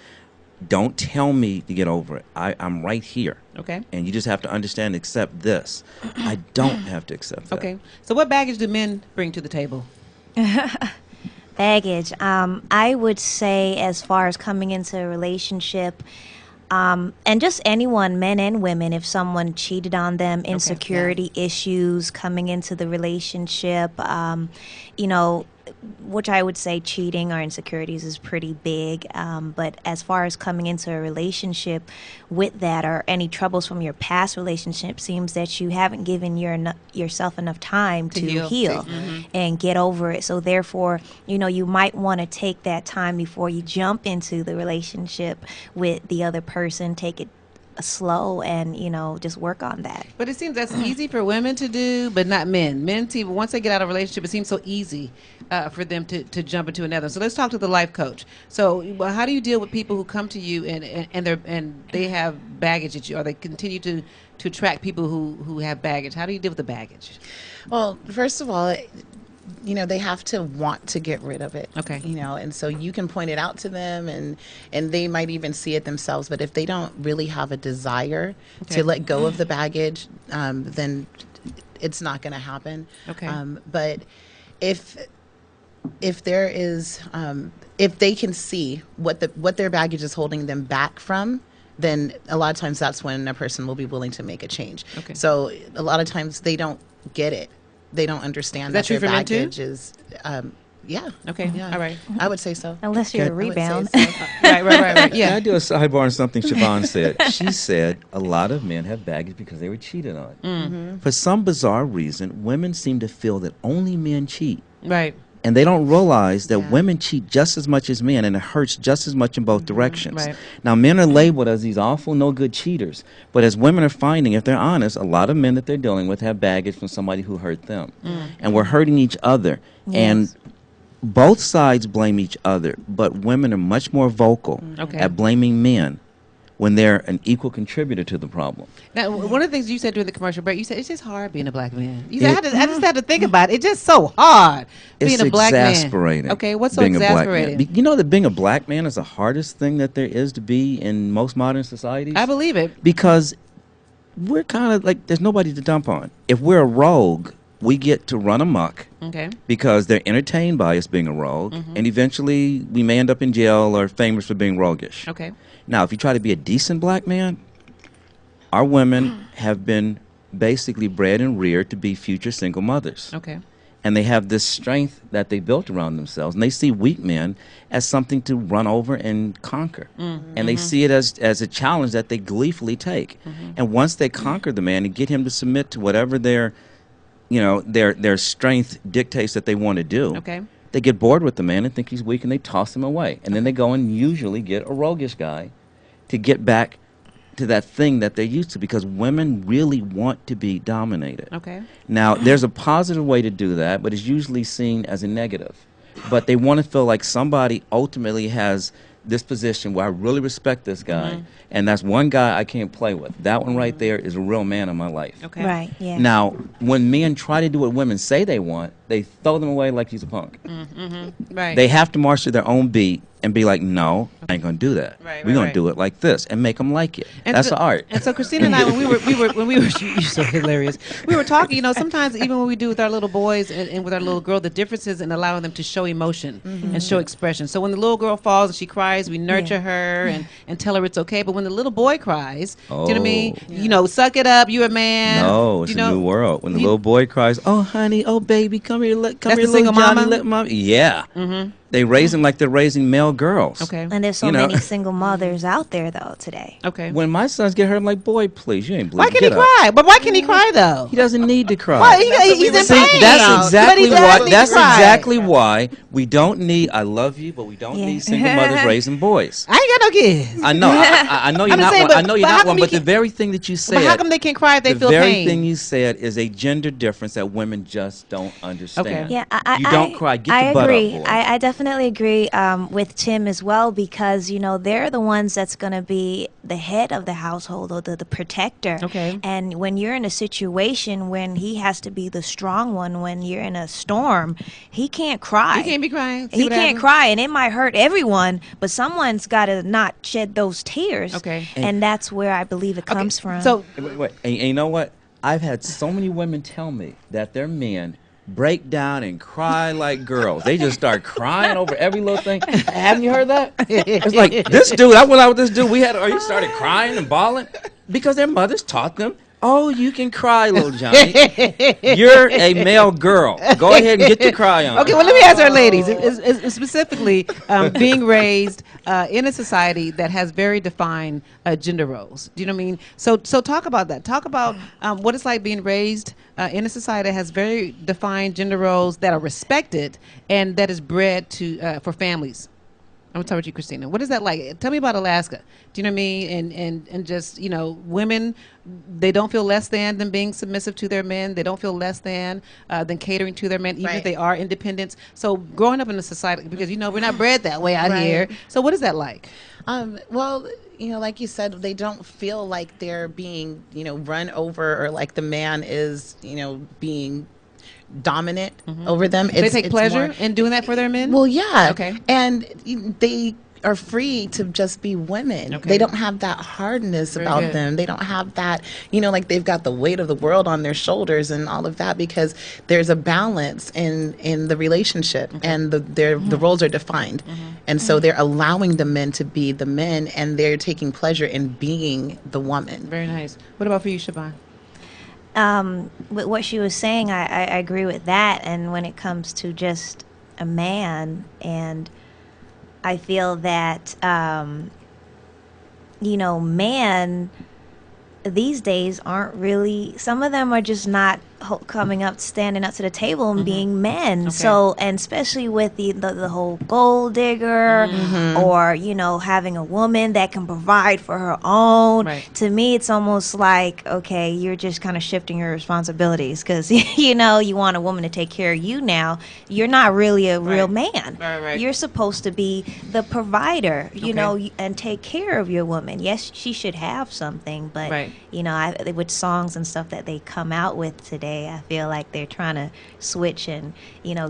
Don't tell me to get over it. I'm right here. Okay. And you just have to understand, accept this. I don't have to accept that. Okay. So what baggage do men bring to the table? Baggage. I would say, as far as coming into a relationship, and just anyone, men and women, if someone cheated on them, insecurity issues coming into the relationship, you know, which I would say cheating or insecurities is pretty big. But as far as coming into a relationship with that, or any troubles from your past relationship, seems that you haven't given yourself enough time to heal and get over it. So therefore, you know, you might want to take that time before you jump into the relationship with the other person. Take it slow and, you know, just work on that. But it seems that's easy for women to do, but not men. Men, once they get out of a relationship, it seems so easy for them to jump into another. So let's talk to the life coach. So how do you deal with people who come to you and they have baggage at you, or they continue to attract people who have baggage? How do you deal with the baggage? Well, first of all, you know, they have to want to get rid of it. Okay. You know, and so you can point it out to them, and they might even see it themselves. But if they don't really have a desire to let go of the baggage, then it's not going to happen. Okay. But if there is, if they can see what their baggage is holding them back from, then a lot of times that's when a person will be willing to make a change. Okay. So a lot of times they don't get it. They don't understand Is that true their for men too? baggage is, yeah. Okay. Yeah. All right. I would say so. Unless you're a I would say rebound. so. Right. Can Yeah. I do a sidebar on something Shevon said? She said a lot of men have baggage because they were cheated on. Mm-hmm. For some bizarre reason, women seem to feel that only men cheat. Right. And they don't realize that women cheat just as much as men, and it hurts just as much in both directions. Right. Now, men are labeled as these awful, no good cheaters. But as women are finding, if they're honest, a lot of men that they're dealing with have baggage from somebody who hurt them. And we're hurting each other. And both sides blame each other, but women are much more vocal Okay. at blaming men when they're an equal contributor to the problem. Now, one of the things you said during the commercial break, you said it's just hard being a black man. You said, I just had to think about it. It's just so hard being It's a black man. exasperating. Okay, what's so being a black man. exasperating? You know that being a black man is the hardest thing that there is to be in most modern societies? I believe it. Because we're kind of like, there's nobody to dump on. If we're a rogue, we get to run amok Okay. because they're entertained by us being a rogue, and eventually we may end up in jail or famous for being roguish. Okay. Now, if you try to be a decent black man, our women have been basically bred and reared to be future single mothers. Okay. And they have this strength that they built around themselves. And they see weak men as something to run over and conquer. And they see it as a challenge that they gleefully take. And once they conquer the man and get him to submit to whatever their strength dictates that they want to do, Okay. they get bored with the man and think he's weak and they toss him away. And then they go and usually get a roguish guy to get back to that thing that they're used to, because women really want to be dominated. Okay. Now, there's a positive way to do that, but it's usually seen as a negative. But they want to feel like somebody ultimately has this position where I really respect this guy, and that's one guy I can't play with. That one right there is a real man in my life. Okay. Right. Yeah. Now, when men try to do what women say they want, they throw them away like he's a punk. Right. They have to march to their own beat and be like, no, I ain't gonna do that. Right, We're right, gonna right. do it like this and make them like it. And That's so, the art. And so Christina and I, when we were, you're so hilarious. We were talking, sometimes even when we do with our little boys and with our little girl, the differences in allowing them to show emotion and show expression. So when the little girl falls and she cries, we nurture her and tell her it's okay. But when the little boy cries, do you know what I mean? Suck it up, you're a man. No, it's a new world. When the little boy cries, "Oh, honey, oh, baby, come here, That's here, the little single Johnny, mama? let mommy." Yeah. They raise them like they're raising male girls. Okay. And there's so You know. many single mothers out there though today. Okay. When my sons get hurt, I'm like, "Boy, please, you ain't bleeding. Why can he Get up." cry? But why can he cry though? He doesn't need to cry. Why? He's in See, pain. that's But exactly he does why. need to That's cry. exactly why we don't need. I love you, but we don't Yeah. need single mothers raising boys. I ain't got no kids. I know. I know you're I'm not saying, one. I but- know you're but how not come one. he But the can't- very thing that you said. But how come they can cry if they the feel very pain? thing you said is a gender difference that women just don't understand. Okay. Yeah, You don't cry. Get I your butt up, agree. boy. I definitely agree with Tim as well, because they're the ones that's going to be the head of the household, or the protector. Okay. And when you're in a situation when he has to be the strong one, when you're in a storm, he can't cry. He can't be crying. See He what can't happens? cry, and it might hurt everyone, but someone's got to not shed those tears. Okay. And that's where I believe it comes from. So Wait. And you know what? I've had so many women tell me that their men break down and cry like girls. They just start crying over every little thing. Haven't you heard that? It's like, this dude, I went out with this dude. He started crying and bawling because their mothers taught them, "Oh, you can cry, little Johnny. You're a male girl. Go ahead and get your cry on." Okay, well, let me ask our ladies, specifically being raised in a society that has very defined gender roles. Do you know what I mean? So talk about that. Talk about what it's like being raised in a society that has very defined gender roles that are respected and that is bred to for families. I'm gonna talk with you, Christina. What is that like? Tell me about Alaska. Do you know what I mean? And just women, they don't feel less than being submissive to their men. They don't feel less than catering to their men, even if Right. they are independents. So growing up in a society, because we're not bred that way out Right. here. So what is that like? Well, like you said, they don't feel like they're being, run over, or like the man is, being dominant over them. They take it's pleasure more- in doing that for their men. Well, yeah. Okay. And they are free to just be women. Okay. They don't have that hardness Very about good. them. They don't have that, like they've got the weight of the world on their shoulders and all of that, because there's a balance in the relationship, and the roles are defined. And so they're allowing the men to be the men, and they're taking pleasure in being the woman. Very nice. What about for you, Shevon? With what she was saying, I agree with that. And when it comes to just a man, and I feel that, men these days aren't really, some of them are just not coming up, standing up to the table and being men. Okay. So, and especially with the whole gold digger, or having a woman that can provide for her own. Right. To me, it's almost like, okay, you're just kind of shifting your responsibilities, because you want a woman to take care of you now. You're not really a real man. Right. You're supposed to be the provider, Okay. and take care of your woman. Yes, she should have something, but Right. with songs and stuff that they come out with today, I feel like they're trying to switch and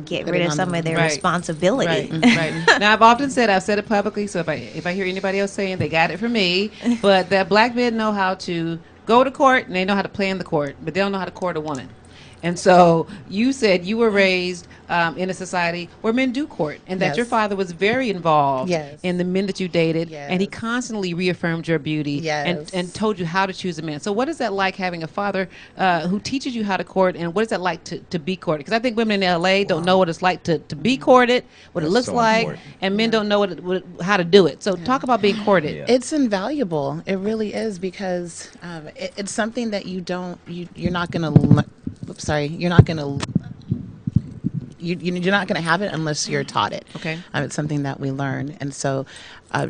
get Put rid it of on some the- of their Right. responsibility. Right. Now I've said it publicly, so if I hear anybody else saying they got it from me, but that black men know how to go to court and they know how to play in the court, but they don't know how to court a woman. And so you said you were raised in a society where men do court, and that Yes. your father was very involved Yes. in the men that you dated, and he Yes. constantly reaffirmed your beauty Yes. and told you how to choose a man. So what is that like, having a father who teaches you how to court, and what is that like to be courted? Because I think women in LA don't know what it's like to be courted, what it That's looks so like, important. and men don't know how to do it. So talk about being courted. Yeah. It's invaluable. It really is, because it's something that you're not going to. Sorry, you're not going to. You're not going to have it unless you're taught it. Okay. It's something that we learn, and so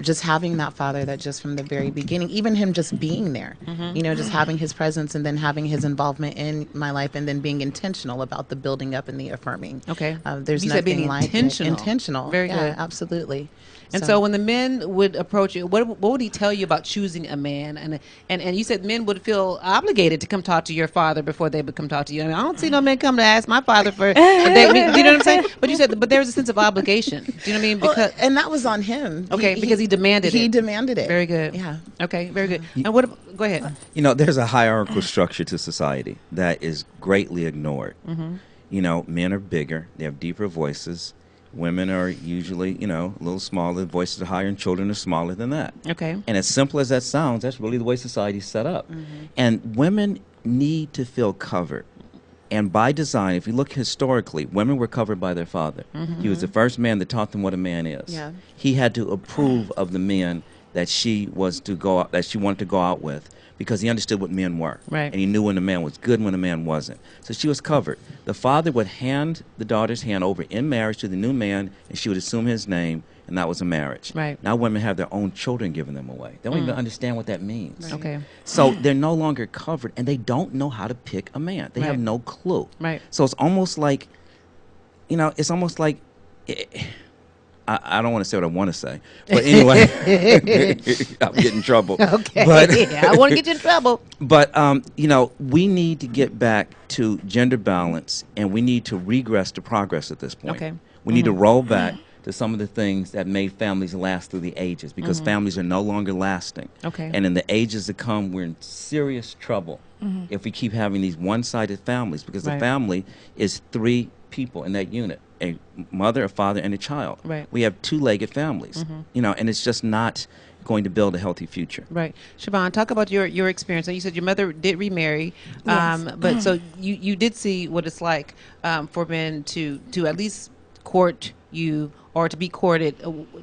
just having that father that just from the very beginning, even him just being there, just having his presence and then having his involvement in my life, and then being intentional about the building up and the affirming. Okay. There's You said nothing being like intentional. intentional. Very Yeah, good. absolutely. And so when the men would approach you, what would he tell you about choosing a man? And you said men would feel obligated to come talk to your father before they would come talk to you. I mean, I don't see no men come to ask my father for a date. Do you know what I'm saying? But you said, but there's a sense of obligation. Do you know what I mean? Well, Because and that was on him. okay, because he demanded it. He demanded it. Very good. Yeah. Okay, very good. Mm-hmm. And go ahead. There's a hierarchical structure to society that is greatly ignored. Men are bigger, they have deeper voices. Women are usually, a little smaller, voices are higher, and children are smaller than that. Okay. And as simple as that sounds, that's really the way society's set up. And women need to feel covered. And by design, if you look historically, women were covered by their father. He was the first man that taught them what a man is. Yeah. He had to approve of the men that she wanted to go out with, because he understood what men were. Right. And he knew when a man was good and when a man wasn't. So she was covered. The father would hand the daughter's hand over in marriage to the new man, and she would assume his name, and that was a marriage. Right. Now women have their own children giving them away. They don't even understand what that means. Okay. So they're no longer covered, and they don't know how to pick a man. They have Right. no clue. Right. So it's almost like, I don't want to say what I want to say, but anyway, I'm getting in trouble. Okay. But, Yeah, I want to get you in trouble. but we need to get back to gender balance, and we need to regress to progress at this point. Okay. We need to roll back to some of the things that made families last through the ages, because families are no longer lasting. Okay. And in the ages to come, we're in serious trouble if we keep having these one-sided families, because Right. the family is three people in that unit: a mother, a father, and a child. Right. We have two-legged families, and it's just not going to build a healthy future. Right. Siobhan, talk about your experience. And you said your mother did remarry, Yes. but so you did see what it's like for men to at least court you or to be courted.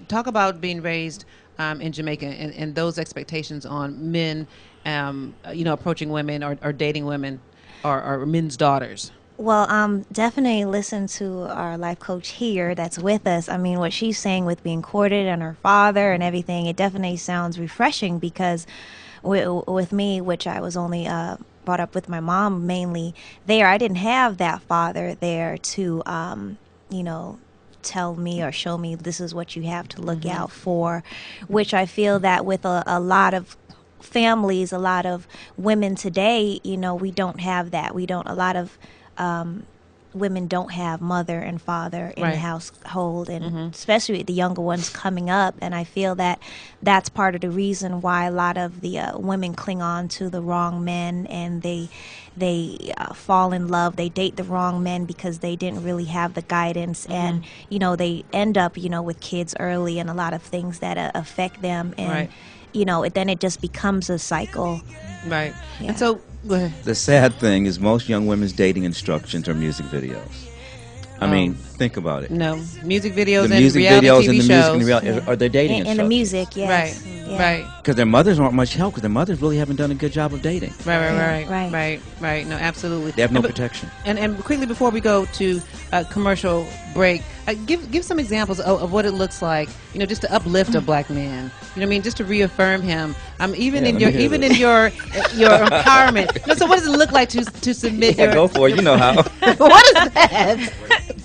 Talk about being raised in Jamaica and those expectations on men, approaching women or dating women or men's daughters. Well, definitely listen to our life coach here that's with us. I mean, what she's saying with being courted and her father and everything, it definitely sounds refreshing, because with me, which I was only brought up with my mom mainly, I didn't have that father there to, tell me or show me this is what you have to look out for, which I feel that with a lot of families, a lot of women today, we don't have that. A lot of women don't have mother and father in Right. the household, and especially the younger ones coming up. And I feel that that's part of the reason why a lot of the women cling on to the wrong men, and they fall in love. They date the wrong men because they didn't really have the guidance, and they end up with kids early and a lot of things that affect them, and Right. then it just becomes a cycle. Right. Yeah. And so, go ahead. The sad thing is most young women's dating instructions are music videos. I mean, think about it. No, music videos The and music reality videos TV and the shows. music and reality are they dating And the instructions? music, yes. Right. Yeah. Right. Because their mothers aren't much help, because their mothers really haven't done a good job of dating. Right. No, absolutely. They have no But- protection. And quickly before we go to a commercial break, give some examples of what it looks like, just to uplift a black man. You know what I mean? Just to reaffirm him. Even Yeah, in let me your hear your empowerment. No, so what does it look like to submit Yeah, your? go for it. You know how. What is that?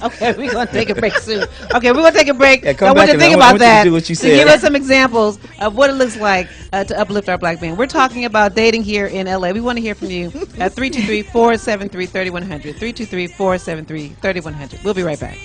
Okay, we're gonna take a break soon. Okay, we're gonna take a break. Yeah, come I want back you to and think I about want you to that. do what you To give said. us some examples of what it looks like to uplift our black man. We're talking about dating here in LA. We want to hear from you at 323-473-3100. 323-473-3100. We'll be right back.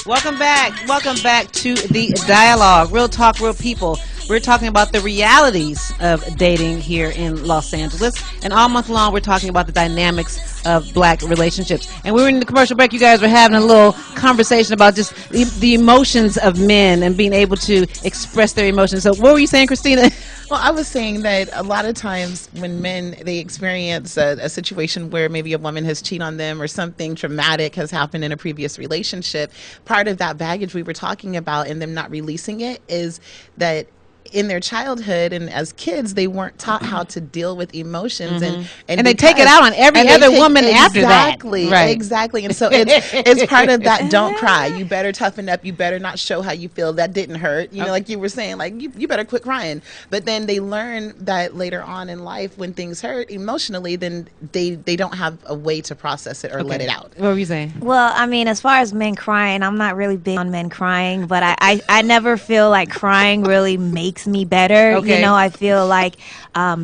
Welcome back to the dialogue. Real talk, real people. We're talking about the realities of dating here in Los Angeles. And all month long, we're talking about the dynamics of black relationships. And we were in the commercial break. You guys were having a little conversation about just the emotions of men and being able to express their emotions. So what were you saying, Christina? Well, I was saying that a lot of times when men, they experience a situation where maybe a woman has cheated on them or something traumatic has happened in a previous relationship, part of that baggage we were talking about and them not releasing it is that in their childhood and as kids, they weren't taught how to deal with emotions, and they take it out on every other woman after that. Exactly. And so it's part of that. Don't cry. You better toughen up. You better not show how you feel. That didn't hurt. Like you were saying, like you better quit crying. But then they learn that later on in life, when things hurt emotionally, then they don't have a way to process it or let it out. What were you saying? Well, I mean, as far as men crying, I'm not really big on men crying, but I never feel like crying really makes me better. Okay. I feel like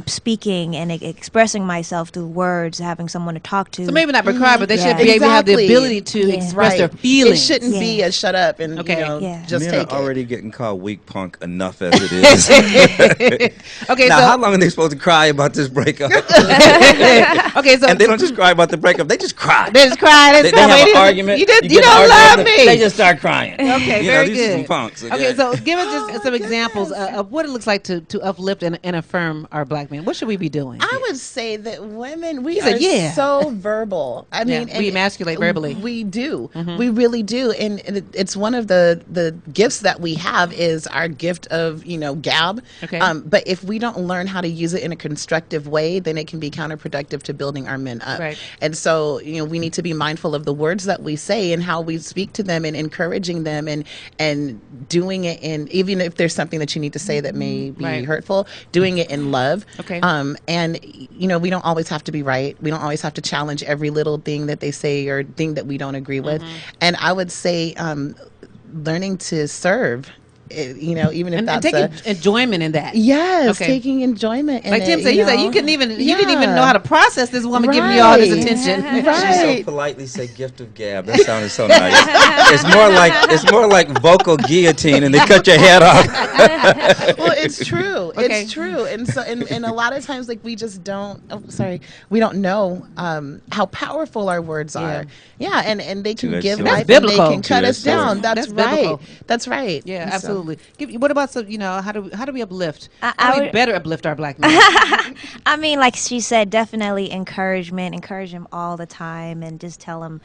speaking and expressing myself through words, having someone to talk to. So maybe not for cry, but they should Yeah. be able to have the Exactly. ability to express their feelings. It shouldn't be a shut up and just Men take are it. already getting called weak punk enough as it is. Okay, Now, so how long are they supposed to cry about this breakup? okay, so And they don't just cry about the breakup; they just cry. they just cry. They have an argument. You get don't an argument love with them, me. They just start crying. Okay, You know, very these are good. some punks. Okay, so give us just some goodness. examples of what it looks like to uplift and affirm our black men. What should we be doing? I would say that women, we You said, are yeah. so verbal. I mean, we emasculate verbally. We do. We really do. And it's one of the gifts that we have is our gift of, gab. Okay. But if we don't learn how to use it in a constructive way, then it can be counterproductive to building our men up. Right. And so, we need to be mindful of the words that we say and how we speak to them and encouraging them and doing it in, even if there's something that you need to say that may be Right. hurtful, doing it in love. Okay. And we don't always have to be right. We don't always have to challenge every little thing that they say or thing that we don't agree with. And I would say learning to serve, even if and that's taking enjoyment in that. yes, Okay. taking enjoyment in Like it, Tim said, you didn't even know how to process this woman giving you all this Right. attention. She so Right. politely say "gift of gab." That sounded so nice. It's more like vocal guillotine, and they cut your head off. Well, it's true. Okay. It's true. And so, and a lot of times, like we just don't. Oh, sorry, we don't know how powerful our words are. Yeah, and they can Two-edged give sword. life That's and they biblical. can cut us Two-edged sword. down. That's That's right. biblical. That's right. Yeah, And so- absolutely. What about how do we uplift? I How do we would- better uplift our black men? I mean, like she said, definitely encourage them all the time and just tell them,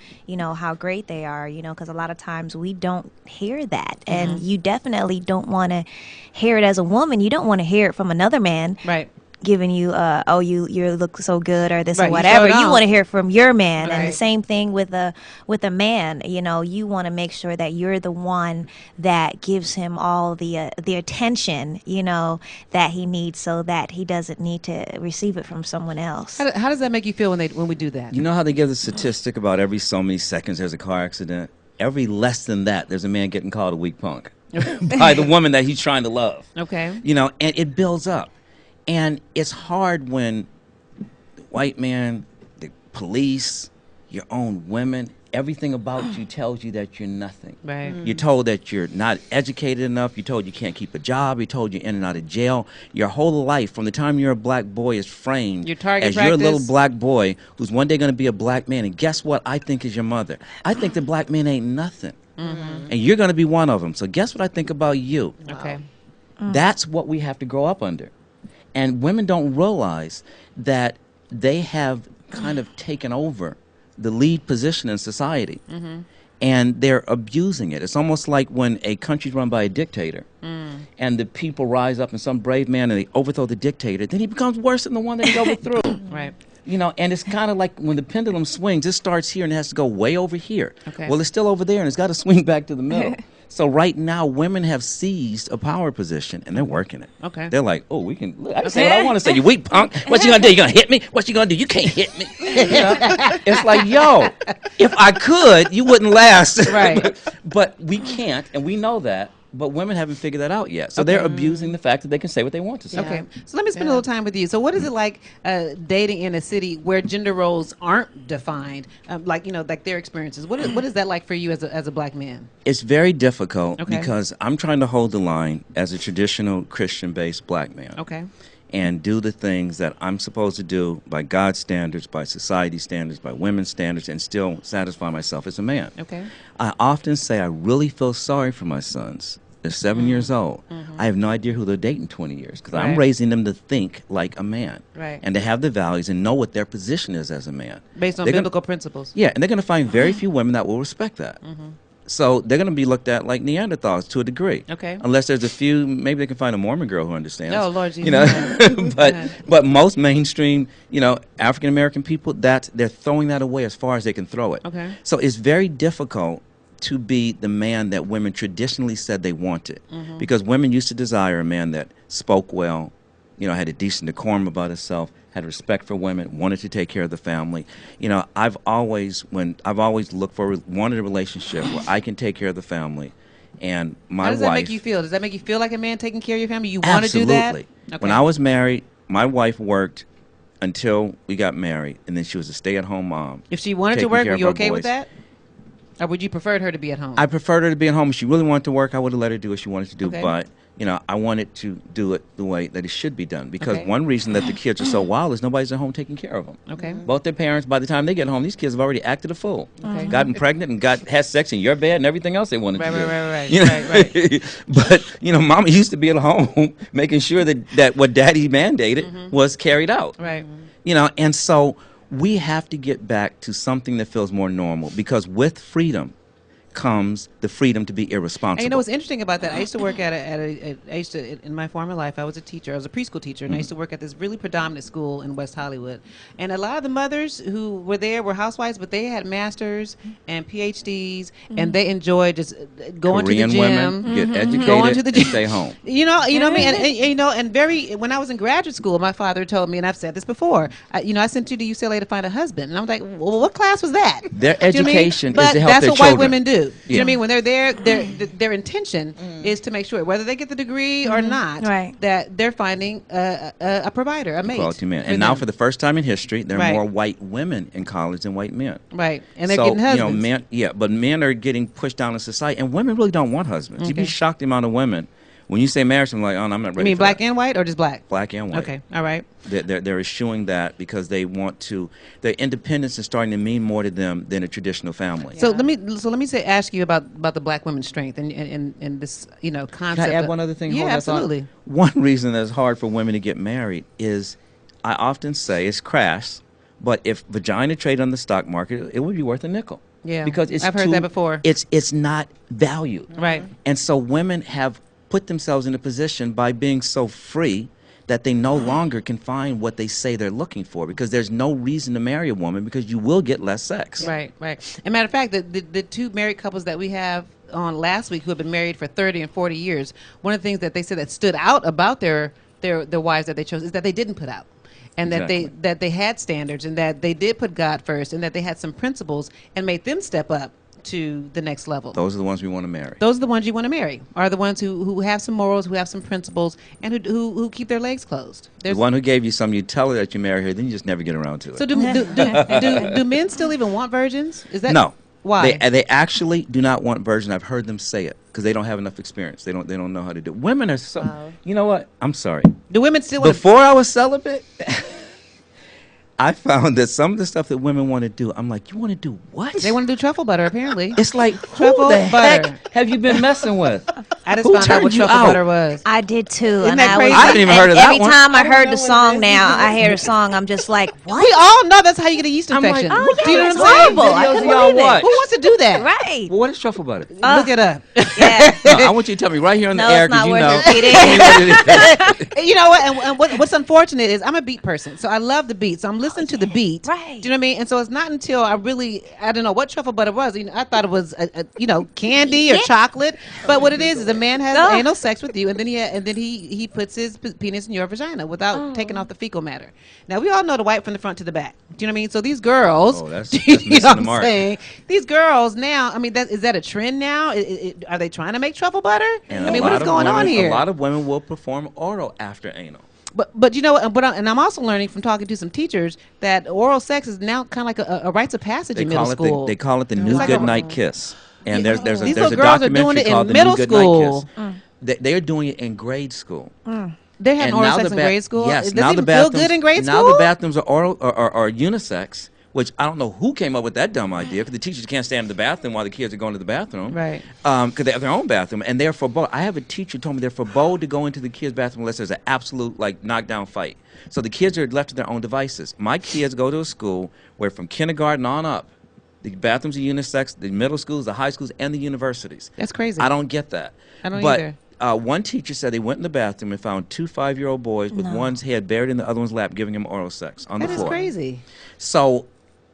how great they are, because a lot of times we don't hear that. And you definitely don't want to hear it as a woman. You don't want to hear it from another man. Right. Giving you you look so good or this Right, or you whatever. sure You don't. want to hear it from your man. And Right. the same thing with a man. You want to make sure that you're the one that gives him all the attention that he needs, so that he doesn't need to receive it from someone else. How does that make you feel when we do that? You know how they give the statistic about every so many seconds there's a car accident? Every less than that, there's a man getting called a weak punk by the woman that he's trying to love. Okay. And it builds up. And it's hard when the white man, the police, your own women, everything about you tells you that you're nothing. Right. You're told that you're not educated enough. You're told you can't keep a job. You're told you're in and out of jail. Your whole life, from the time you're a black boy, is framed Your target as you're a little practice. black boy who's one day going to be a black man. And guess what I think is your mother? I think the black men ain't nothing. And you're going to be one of them. So guess what I think about you? Okay. That's what we have to grow up under. And women don't realize that they have kind of taken over the lead position in society. and they're abusing it. It's almost like when a country's run by a dictator, and the people rise up and some brave man and they overthrow the dictator, then he becomes worse than the one that he overthrew. Right. You know, and it's kind of like when the pendulum swings, it starts here and it has to go way over here. Okay. Well, it's still over there and it's got to swing back to the middle. So right now, women have seized a power position and they're working it. Okay. They're like, oh, we can. Look, I can say what I want to say. You weak punk. What you gonna do? You gonna hit me? What you gonna do? You can't hit me. You know? It's like, yo, if I could, you wouldn't last. Right. But we can't, and we know that. But women haven't figured that out yet. So they're abusing the fact that they can say what they want to say. Okay, so let me spend a little time with you. So, what is it like dating in a city where gender roles aren't defined, like like their experiences? What is that like for you as a black man? It's very difficult Okay. because I'm trying to hold the line as a traditional Christian-based black man. Okay, And do the things that I'm supposed to do by God's standards, by society standards, by women's standards, and still satisfy myself as a man. okay, I often say I really feel sorry for my sons. They're 7 years old. I have no idea who they'll date in 20 years because I'm Right. raising them to think like a man. Right. And to have the values and know what their position is as a man. based on They're gonna- biblical principles. Yeah, and they're going to find very few women that will respect that. So they're going to be looked at like Neanderthals to a degree. Okay. Unless there's a few, maybe they can find a Mormon girl who understands. Oh, Lord Jesus. You know, Yeah. but most mainstream, African American people, they're throwing that away as far as they can throw it. Okay. So it's very difficult to be the man that women traditionally said they wanted, because women used to desire a man that spoke well, had a decent decorum about himself, had respect for women, wanted to take care of the family. I've always wanted a relationship where I can take care of the family, and my How does wife. that make you feel? Does that make you feel like a man taking care of your family? You want to do that? Absolutely. When I was married, my wife worked until we got married, and then she was a stay-at-home mom. If she wanted to taking work, care were of you our okay with boys. that? Or would you prefer her to be at home? I preferred her to be at home. If she really wanted to work, I would have let her do what she wanted to do. Okay. But, I wanted to do it the way that it should be done. Because Okay. one reason that the kids are so wild is nobody's at home taking care of them. Okay. Both their parents, by the time they get home, these kids have already acted a fool. Okay. Gotten pregnant and had sex in your bed and everything else they wanted Right, to do. right. You know? Right. But, Mama used to be at home making sure that what Daddy mandated was carried out. Right. And so we have to get back to something that feels more normal, because with freedom comes the freedom to be irresponsible. And what's interesting about that? I used to work in my former life, I was a teacher. I was a preschool teacher, and I used to work at this really predominant school in West Hollywood. And a lot of the mothers who were there were housewives, but they had masters and PhDs, and they enjoyed just going Korean to the gym. women get educated Going to the and gym. stay home. You know what I mean? And when I was in graduate school, my father told me, and I've said this before, I sent you to UCLA to find a husband. And I'm like, well, what class was that? Their Do you know what I mean? education is But to help that's their what children. white women do. Do you know Yeah. what I mean? When they're there, their intention is to make sure, whether they get the degree or not, Right. that they're finding a provider, a mate. Quality men. for And now, them. for the first time in history, there are Right. more white women in college than white men. Right. And they're So, getting husbands. but men are getting pushed down in society, and women really don't want husbands. You'd be Okay. shocked the amount of women, when you say marriage, I'm like, oh, no, I'm not ready You mean for black that. and white or just black? Black and white. Okay. All right. They're eschewing that because they want to. Their independence is starting to mean more to them than a traditional family. So let me ask you about the black women's strength and this concept. Can I add of- one other thing? Yeah, Hold that thought. absolutely. One reason that it's hard for women to get married is, I often say, it's crass, but if vagina traded on the stock market, it would be worth a nickel. Yeah, Because it's I've heard that before. It's not valued. Right. And so women have put themselves in a position by being so free that they no longer can find what they say they're looking for, because there's no reason to marry a woman because you will get less sex. Right. And matter of fact, the two married couples that we have on last week who have been married for 30 and 40 years, one of the things that they said that stood out about their wives that they chose is that they didn't put out. And Exactly. that they had standards, and that they did put God first, and that they had some principles and made them step up to the next level. Those are the ones we want to marry. Those are the ones you want to marry, are the ones who have some morals, who have some principles, and who keep their legs closed. The one who gave you some, you tell her that you marry her, then you just never get around to it. So do men still even want virgins? Is that No. Why? They actually do not want virgin. I've heard them say it because they don't have enough experience. They don't know how to do it. Women are so. You know what? I'm sorry. do women still want Before I was celibate, I found that some of the stuff that women want to do, I'm like, you want to do what? They want to do truffle butter, apparently. It's like, who Truffle the butter. heck have you been messing with? I just Who found out what turned you truffle out? butter was. I did too. Isn't and that I crazy? was I haven't even heard of that every one. time I I don't heard know the what it song is. now, I hear the song, I'm just like, what? We all know that's how you get a yeast I'm like, infection. what Do you know it's what I'm saying? horrible. I Videos couldn't y'all believe it. watch? Who wants to do that? Right. Well, what is truffle butter? Look it up. Yeah. No, I want you to tell me right here on the No, air it's not you worth know. repeating. Tell me what it is. You know what? And what's unfortunate is I'm a beat person, so I love the beat. So I'm listening to the beat. Right. Do you know what I mean? And so it's not until I don't know what truffle butter was. I thought it was candy or Yeah. chocolate. But what it is a man has Ugh. anal sex with you, and then he puts his penis in your vagina without taking off the fecal matter. Now we all know the white from the front to the back. Do you know what I mean? So these girls, Oh, that's you missing know the what I'm mark. saying? These girls now. I mean, is that a trend now? Are they trying to make truffle butter? And I mean, a what lot is of going on women- here? A lot of women will perform oral after anal. But you know, and I'm also learning from talking to some teachers that oral sex is now kind of like a rites of passage in middle school. They call it the new like good a- night kiss. And Yeah. there's These a little girls are doing documentary it in called the middle new good school. night kiss. They're doing it in grade school. They're having And oral now sex the in grade school. Yes, Does now it the even feel bathrooms good in grade now school? the bathrooms are oral are unisex, which I don't know who came up with that dumb idea because the teachers can't stand in the bathroom while the kids are going to the bathroom. Right. Because they have their own bathroom and they're forbode. I have a teacher who told me they're forbode to go into the kids' bathroom unless there's an absolute knockdown fight. So the kids are left to their own devices. My kids go to a school where from kindergarten on up, the bathrooms are unisex, the middle schools, the high schools, and the universities. That's crazy. I don't get that. I don't but, either. One teacher said they went in the bathroom and found two 5-year-old boys with one's head buried in the other one's lap giving him oral sex on That the is floor. crazy. So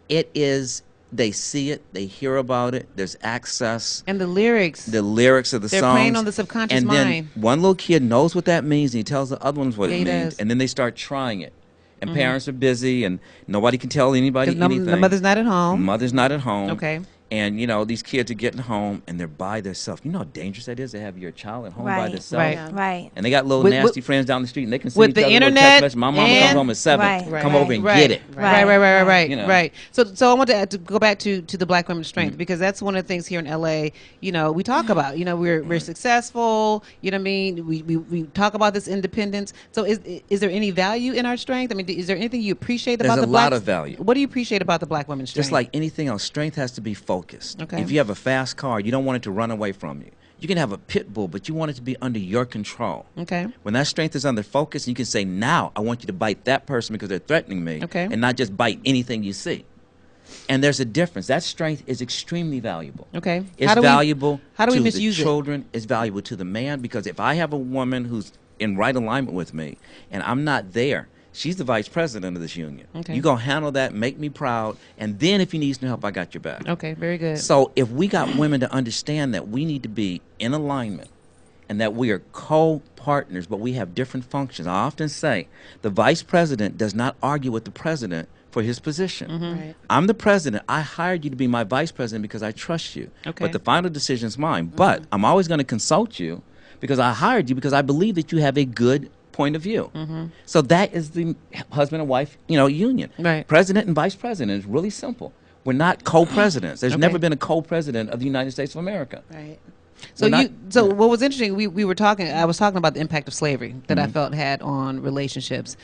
it is, they see it, they hear about it, there's access. And the lyrics. The lyrics of the They're songs. playing on the subconscious and mind. then one little kid knows what that means and he tells the other ones what Yeah, it he means. does. And then they start trying it. And parents are busy and nobody can tell anybody 'Cause anything. the mother's not at home. Mother's not at home. Okay. And, these kids are getting home and they're by themselves. You know how dangerous that is to have your child at home by Right. themselves? Right. Yeah. Right. And they got little With- nasty friends down the street and they can send with each the other little internet text message. My mama comes and- home at 7. Right. Come over and right, get it. Right. You know. Right. So I want to go back to the Black women's strength because that's one of the things here in LA. We talk about. We're successful. You know what I mean? We talk about this independence. So is there any value in our strength? I mean, is there anything you appreciate There's about a the lot Black? of value. What do you appreciate about the Black women's strength? Just like anything else, strength has to be focused. Okay. If you have a fast car, you don't want it to run away from you. You can have a pit bull, but you want it to be under your control. Okay. When that strength is under focus, you can say, now I want you to bite that person because they're threatening me. Okay. And not just bite anything you see. And there's a difference. That strength is extremely valuable. Okay. It's How do we- valuable how do we to misuse the it? children. It's valuable to the man because if I have a woman who's in right alignment with me and I'm not there, she's the vice president of this union. Okay. You gonna handle that, make me proud, and then if you need some help, I got your back. Okay. Very good. So if we got women to understand that we need to be in alignment and that we are co-partners, but we have different functions. I often say the vice president does not argue with the president for his position. Mm-hmm. Right. I'm the president. I hired you to be my vice president because I trust you. Okay. But the final decision is mine. But I'm always going to consult you because I hired you because I believe that you have a good point of view. So that is the husband and wife, union. Right. President and vice president is really simple. We're not co-presidents. There's Okay. never been a co-president of the United States of America. Right. So We're not- so what was interesting, we were talking, I was talking about the impact of slavery that I felt had on relationships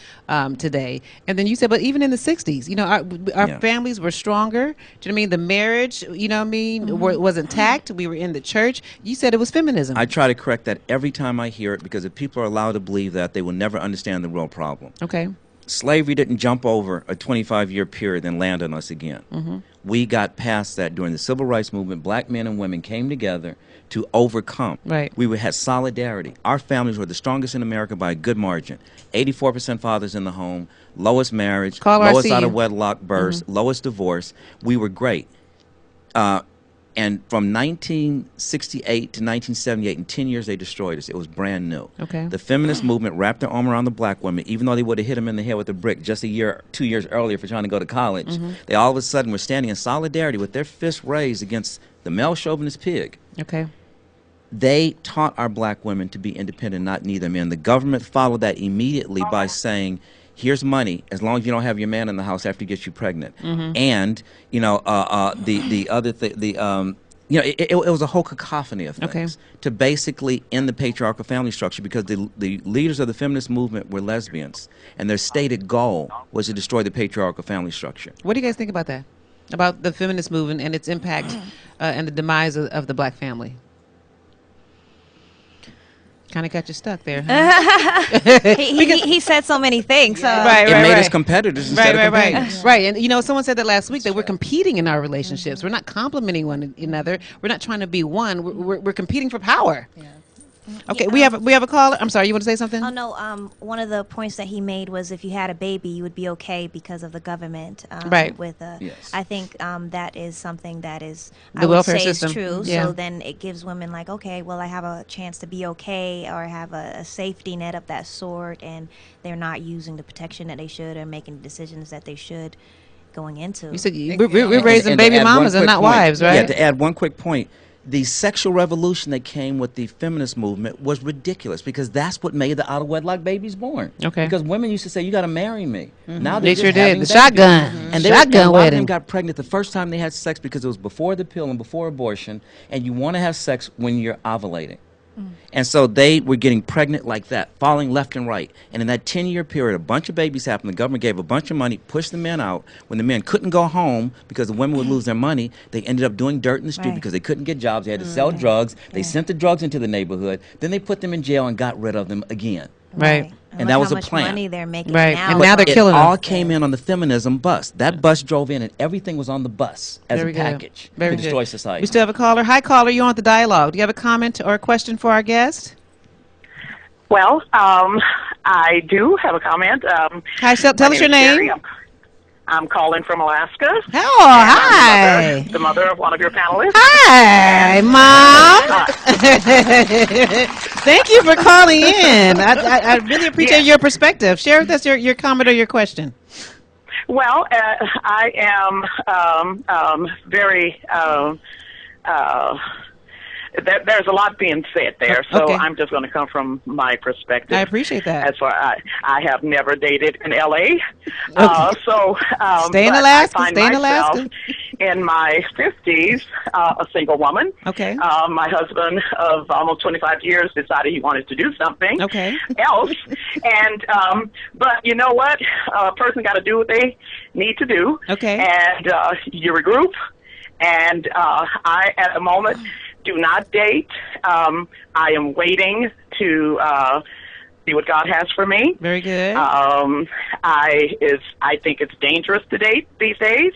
today. And then you said, but even in the 60s, our Yeah. families were stronger. Do you know what I mean? The marriage, was intact. We were in the church. You said it was feminism. I try to correct that every time I hear it because if people are allowed to believe that, they will never understand the real problem. Okay. Slavery didn't jump over a 25-year period and land on us again. We got past that during the civil rights movement. Black men and women came together to overcome. Right. We had solidarity. Our families were the strongest in America by a good margin. 84% fathers in the home, lowest marriage, Call lowest RC. out of wedlock births, lowest divorce. We were great. And from 1968 to 1978, in 10 years, they destroyed us. It was brand new. Okay. The feminist movement wrapped their arm around the black women, even though they would have hit them in the head with a brick just a year, 2 years earlier for trying to go to college. They all of a sudden were standing in solidarity with their fists raised against the male chauvinist pig. Okay. They taught our black women to be independent, not neither men. The government followed that immediately by saying, here's money as long as you don't have your man in the house after he gets you pregnant. And the other thing, it was a whole cacophony of things Okay. to basically end the patriarchal family structure because the leaders of the feminist movement were lesbians, and their stated goal was to destroy the patriarchal family structure. What do you guys think about that? About the feminist movement and its impact and the demise of the black family? kind of got you stuck there. Huh? He said so many things. Right, It right, made right. us competitors instead of companions. Right. And someone said that last week that we're competing in our relationships. We're not complimenting one another. We're not trying to be one. We're competing for power. Okay, Yeah, we have a caller. I'm sorry, you want to say something? Oh no! One of the points that he made was if you had a baby, you would be okay because of the government. Right. With Yes. I think that is something that is The I would welfare say system. is true. Yeah. So then it gives women like, okay, well, I have a chance to be okay, or have a safety net of that sort, and they're not using the protection that they should or making the decisions that they should going into. You said we're raising And to baby add one mamas and quick not point- wives, right? Yeah, to add one quick point, the sexual revolution that came with the feminist movement was ridiculous because that's what made the out of wedlock babies born. Okay. Because women used to say, "You got to marry me." Now They they're sure just did. having The babies. shotgun. And they Shotgun and a lot of wedding. them got pregnant the first time they had sex because it was before the pill and before abortion, and you want to have sex when you're ovulating. And so they were getting pregnant like that, falling left and right. And in that 10-year period, a bunch of babies happened. The government gave a bunch of money, pushed the men out. When the men couldn't go home because the women would lose their money, they ended up doing dirt in the street Right. because they couldn't get jobs. They had to sell drugs. They sent the drugs into the neighborhood. Then they put them in jail and got rid of them again. Right. And look that was how a much plan. money they're making Right. now. And now they're It killing them. all came in on the feminism bus. That bus drove in and everything was on the bus as Very a good. package Very to good. destroy society. We still have a caller. Hi, caller. You're on the dialogue. Do you have a comment or a question for our guest? Well, I do have a comment. Hi, tell my us your is name. Sherry. I'm calling from Alaska. Oh, And hi. I'm the mother of one of your panelists. Hi, Mom. Thank you for calling in. I really appreciate your perspective. Share with us your comment or your question. Well, I am very. There's a lot being said there, so Okay. I'm just going to come from my perspective. I appreciate that. As far I have never dated in L.A., so Stay in but Alaska, I find stay in myself Alaska. in my 50s, a single woman. Okay. My husband of almost 25 years decided he wanted to do something Okay. else, and but you know what? A person got to do what they need to do. Okay. And you regroup. And I, at the moment, do not date. I am waiting to see what God has for me. Very good. I think it's dangerous to date these days.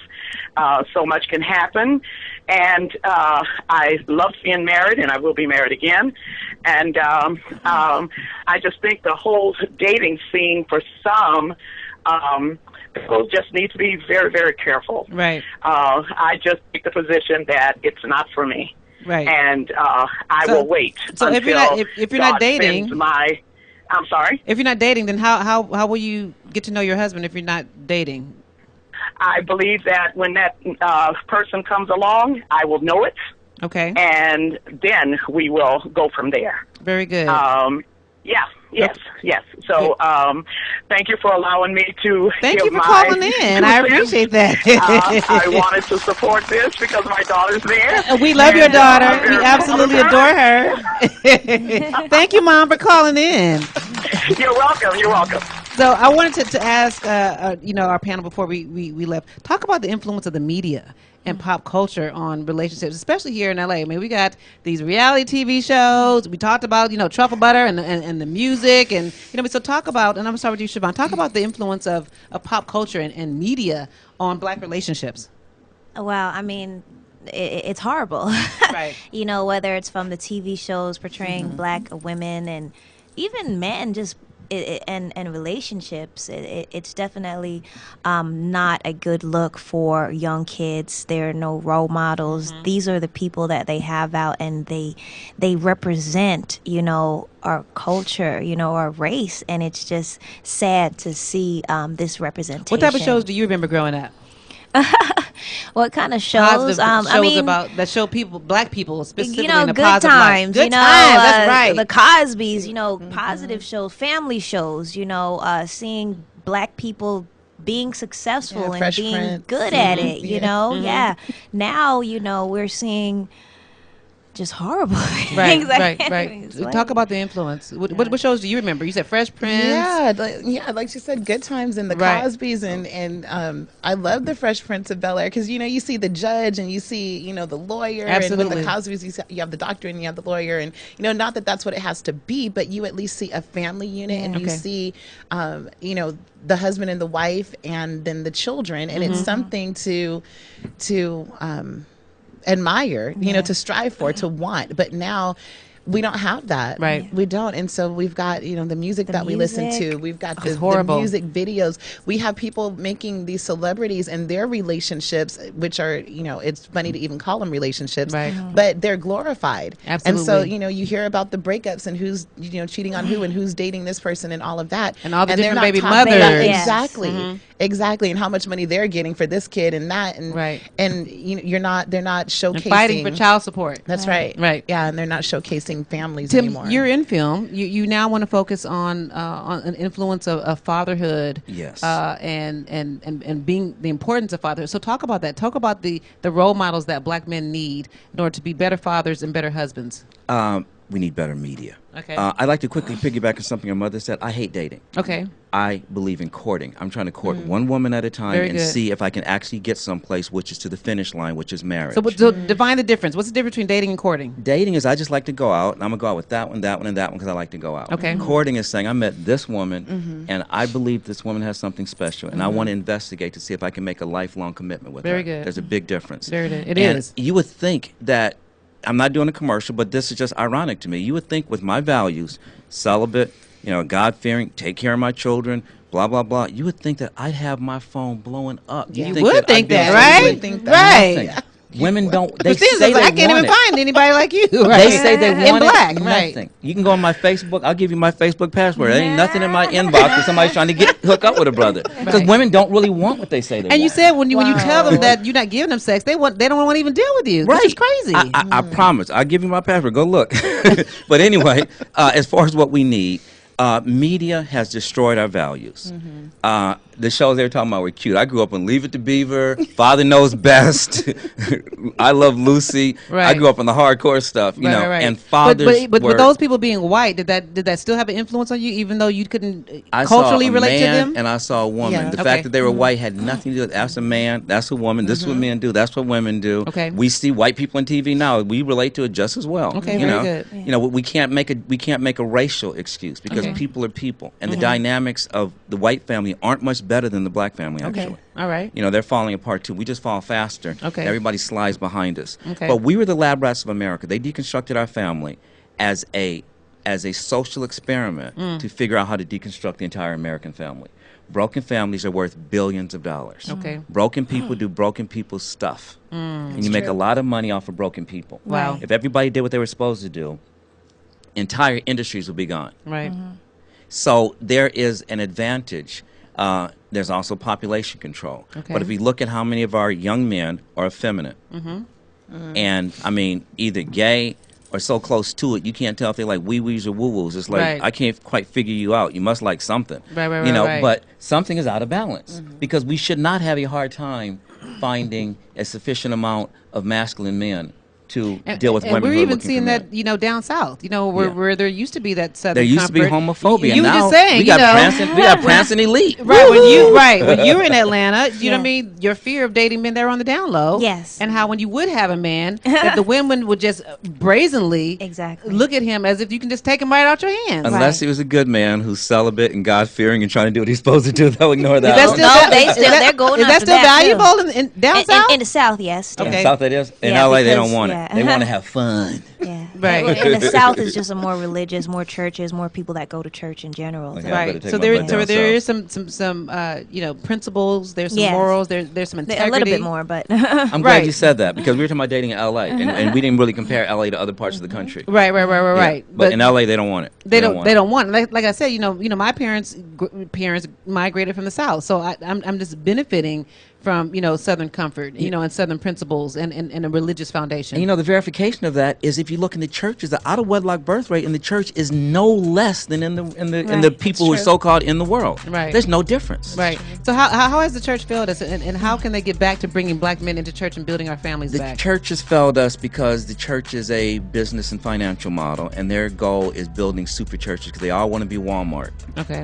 So much can happen. And I love being married, and I will be married again. And I just think the whole dating scene for some people just need to be very, very careful. Right. I just take the position that it's not for me. Right. And I will wait so until if you're not- if you're not God dating- sends I'm sorry? If you're not dating, then how will you get to know your husband if you're not dating? I believe that when that person comes along, I will know it, Okay. and then we will go from there. Very good. Yes. So, thank you for allowing me to Thank give you for my calling in. I 2 cents. appreciate that. I wanted to support this because my daughter's there. We love your And, daughter. I'm We very absolutely proud of adore her. Thank you, Mom, for calling in. You're welcome. You're welcome. So I wanted to ask, our panel before we left, talk about the influence of the media and pop culture on relationships, especially here in LA. I mean, we got these reality TV shows. We talked about, truffle butter and the music, and so talk about. And I'm sorry with you, Shevon. Talk about the influence of pop culture and media on Black relationships. Well, I mean, it's horrible. Right. Whether it's from the TV shows portraying Black women and even men, just and relationships, it's definitely not a good look for young kids. There are no role models. These are the people that they have out, and they represent our culture, our race, and it's just sad to see this representation. What type of shows do you remember growing up? What kind of shows? Positive shows I mean, about that show Black people specifically in a good positive times. light. Good times. That's right. The Cosbys. Positive shows, family shows. Seeing Black people being successful and Fresh being Prince. good at it. Now we're seeing just horrible Right, things that right, can't right. even explain. Talk about the influence. What shows do you remember? You said Fresh Prince. Yeah, like you said, Good Times and the Right. Cosbys, and I love the Fresh Prince of Bel Air because you see the judge and you see the lawyer, Absolutely. and with the Cosbys you have the doctor and you have the lawyer, and not that that's what it has to be, but you at least see a family unit, and you Okay. see the husband and the wife, and then the children, and it's something to admire, to strive for, to want. But now we don't have that. Right. We don't. And so we've got, the music The that we listen to. music. We've got It's the horrible. music videos. We have people making these celebrities and their relationships, which are, it's funny to even call them relationships, Right. but they're glorified. Absolutely. And so, you hear about the breakups and who's, cheating on who and who's dating this person and all of that. And all the they're different not baby talking about- mothers. Yes. Exactly. Exactly. And how much money they're getting for this kid and that. And, Right. and they're not showcasing. And fighting for child support. That's right. Right. Yeah, and they're not showcasing families Tim, anymore. you're in film. You now want to focus on an influence of fatherhood. Yes. And being the importance of fatherhood. So talk about that. Talk about the role models that black men need in order to be better fathers and better husbands. We need better media. Okay. I'd like to quickly piggyback on something your mother said. I hate dating. Okay. I believe in courting. I'm trying to court one woman at a time Very and good. see if I can actually get someplace, which is to the finish line, which is marriage. So define the difference. What's the difference between dating and courting? Dating is I just like to go out, and I'm going to go out with that one, and that one because I like to go out. Okay. Courting is saying I met this woman, and I believe this woman has something special, and I want to investigate to see if I can make a lifelong commitment with her. Very good. There's a big difference. It And is. you would think that, I'm not doing a commercial, but this is just ironic to me. You would think with my values, celibate, God-fearing, take care of my children, blah, blah, blah, you would think that I'd have my phone blowing up. You would I'd think be that, on right? social media. Think that. Right. Nothing. Women don't, they Christina's say like, they I can't want even it. find anybody like you. Right? They say they in want black, it. right? Nothing. You can go on my Facebook. I'll give you my Facebook password. There ain't nothing in my inbox for somebody trying to hook up with a brother. Because Right. women don't really want what they say they want. And you said when you tell them Wow. that you're not giving them sex, they don't want to even deal with you. Right. Which is crazy. I promise. I'll give you my password. Go look. But anyway, as far as what we need, media has destroyed our values. The shows they were talking about were cute. I grew up on Leave It to Beaver, Father Knows Best, I Love Lucy. I Right. grew up on the hardcore stuff, you know. Right. And fathers but were. with those people being white, did that still have an influence on you, even though you couldn't I culturally saw a relate man to them? and I saw a woman. Yeah. The Okay. fact that they were white had nothing to do with that's a man, that's a woman, this is what men do, that's what women do. Okay. We see white people on TV now. We relate to it just as well. Okay, you very know? good. You know, we can't make a racial excuse because Okay. people are people. And the dynamics of the white family aren't much better than the black family actually. Okay. All right. You know, they're falling apart too. We just fall faster. Okay. Everybody slides behind us. Okay. But we were the lab rats of America. They deconstructed our family as a social experiment to figure out how to deconstruct the entire American family. Broken families are worth billions of dollars. Okay. Broken people do broken people's stuff. And you make a lot of money off of broken people. Wow. If everybody did what they were supposed to do, entire industries would be gone. Right. So there is an advantage. There's also population control. Okay. But if you look at how many of our young men are effeminate, and I mean either gay or so close to it, you can't tell if they like wee-wees or woo-woos. It's like, Right. I can't quite figure you out. You must like something. Right, you know, right. but something is out of balance because we should not have a hard time finding a sufficient amount of masculine men to deal with women we're who are even looking seeing for that, men. down south, where there used to be that southern There used to be comfort. homophobia. You were now just saying, we got prancing elite. Right, when you were in Atlanta, you know what I mean, your fear of dating men there on the down low. Yes. And how when you would have a man, that the women would just brazenly Exactly. look at him as if you can just take him right out your hands. Unless he was a good man who's celibate and God fearing and trying to do what he's supposed to do, they'll ignore that. Is that one. still, No, va- they is still- that- they're going is that after still that, too. valuable in down south? In the South, yes. Still. In Okay. South it is. In Yeah, LA they don't because- want yeah. it. They want to have fun. Yeah. Right. In the South is just a more religious, more churches, more people that go to church in general. Okay. So- Yeah, I better Right. take So my there, butt so down there is south. some principles. There's some Yes. morals. There's some integrity. A little bit more, but I'm glad Right. you said that because we were talking about dating in LA and we didn't really compare LA to other parts of the country. Right. Yeah. But in LA they don't want it. They don't want it. it. Like I said, my parents migrated from the South, so I'm just benefiting from Southern comfort, and Southern principles and a religious foundation. And the verification of that is if you look in the churches, the out of wedlock birth rate in the church is no less than in the people who are so called in the world. Right. There's no difference. Right. So how has the church failed us, and how can they get back to bringing black men into church and building our families back? The church has failed us because the church is a business and financial model, and their goal is building super churches because they all want to be Walmart. Okay.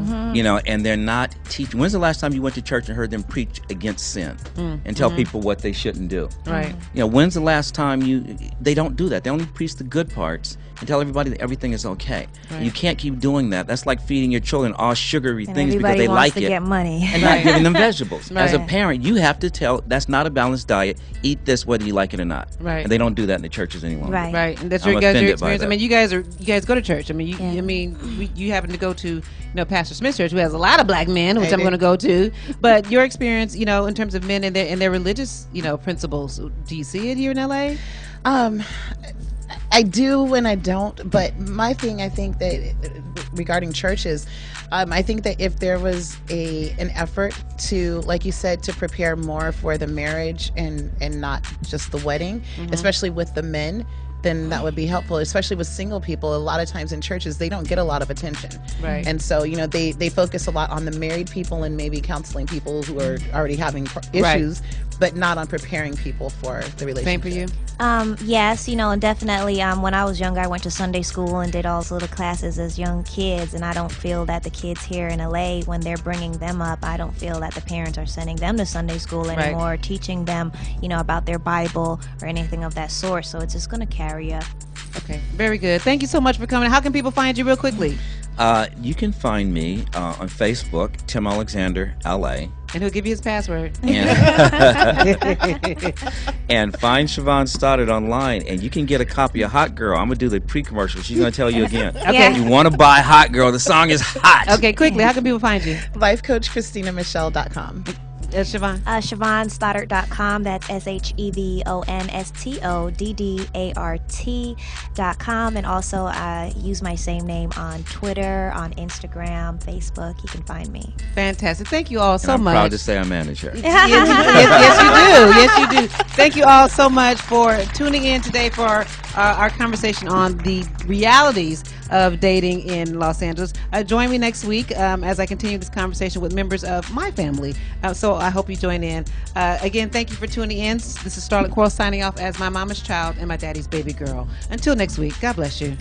And they're not teaching. When's the last time you went to church and heard them preach against sin and tell people what they shouldn't do? Right. When's the last time they don't do that? They only preach the good parts and tell everybody that everything is okay. Right. You can't keep doing that. That's like feeding your children all sugary And things because they wants like to it get money. and not giving them vegetables. Right. As a parent, you have to tell that's not a balanced diet. Eat this whether you like it or not. Right. And they don't do that in the churches anymore. Right. Right, and that's I'm your guys' offended by experience. I that. mean, you guys go to church. I mean, you happen to go to Pastor Smith's church, who has a lot of black men, which I'm going to go to. But your experience, in terms of men and their religious, principles, do you see it here in LA? I do and I don't, but my thing, I think that regarding churches, I think that if there was an effort to, like you said, to prepare more for the marriage and not just the wedding, especially with the men, then that would be helpful, especially with single people. A lot of times in churches, they don't get a lot of attention. Right. And so, they focus a lot on the married people and maybe counseling people who are already having issues, but not on preparing people for the relationship. Same for you? Yes, and definitely when I was younger, I went to Sunday school and did all those little classes as young kids, and I don't feel that the kids here in LA, when they're bringing them up, I don't feel that the parents are sending them to Sunday school anymore, or teaching them, about their Bible or anything of that sort, so it's just going to carry up. Okay, very good. Thank you so much for coming. How can people find you real quickly? You can find me on Facebook, Tim Alexander, LA. And he'll give you his password. And, and find Shevon Stoddart online, and you can get a copy of Hot Girl. I'm going to do the pre-commercial. She's going to tell you again. Okay. You want to buy Hot Girl. The song is hot. Okay, quickly, how can people find you? LifeCoachChristinaMichelle.com. Shevon? ShevonStoddart.com. That's ShevonStoddart.com. And also, I use my same name on Twitter, on Instagram, Facebook. You can find me. Fantastic. Thank you all so I'm much. proud to say I manage her. Yes, you do. Yes, you do. Thank you all so much for tuning in today for our conversation on the realities of dating in Los Angeles. Join me next week as I continue this conversation with members of my family. So I hope you join in. Again, thank you for tuning in. This is Starlett Quarls signing off as my mama's child and my daddy's baby girl. Until next week, God bless you.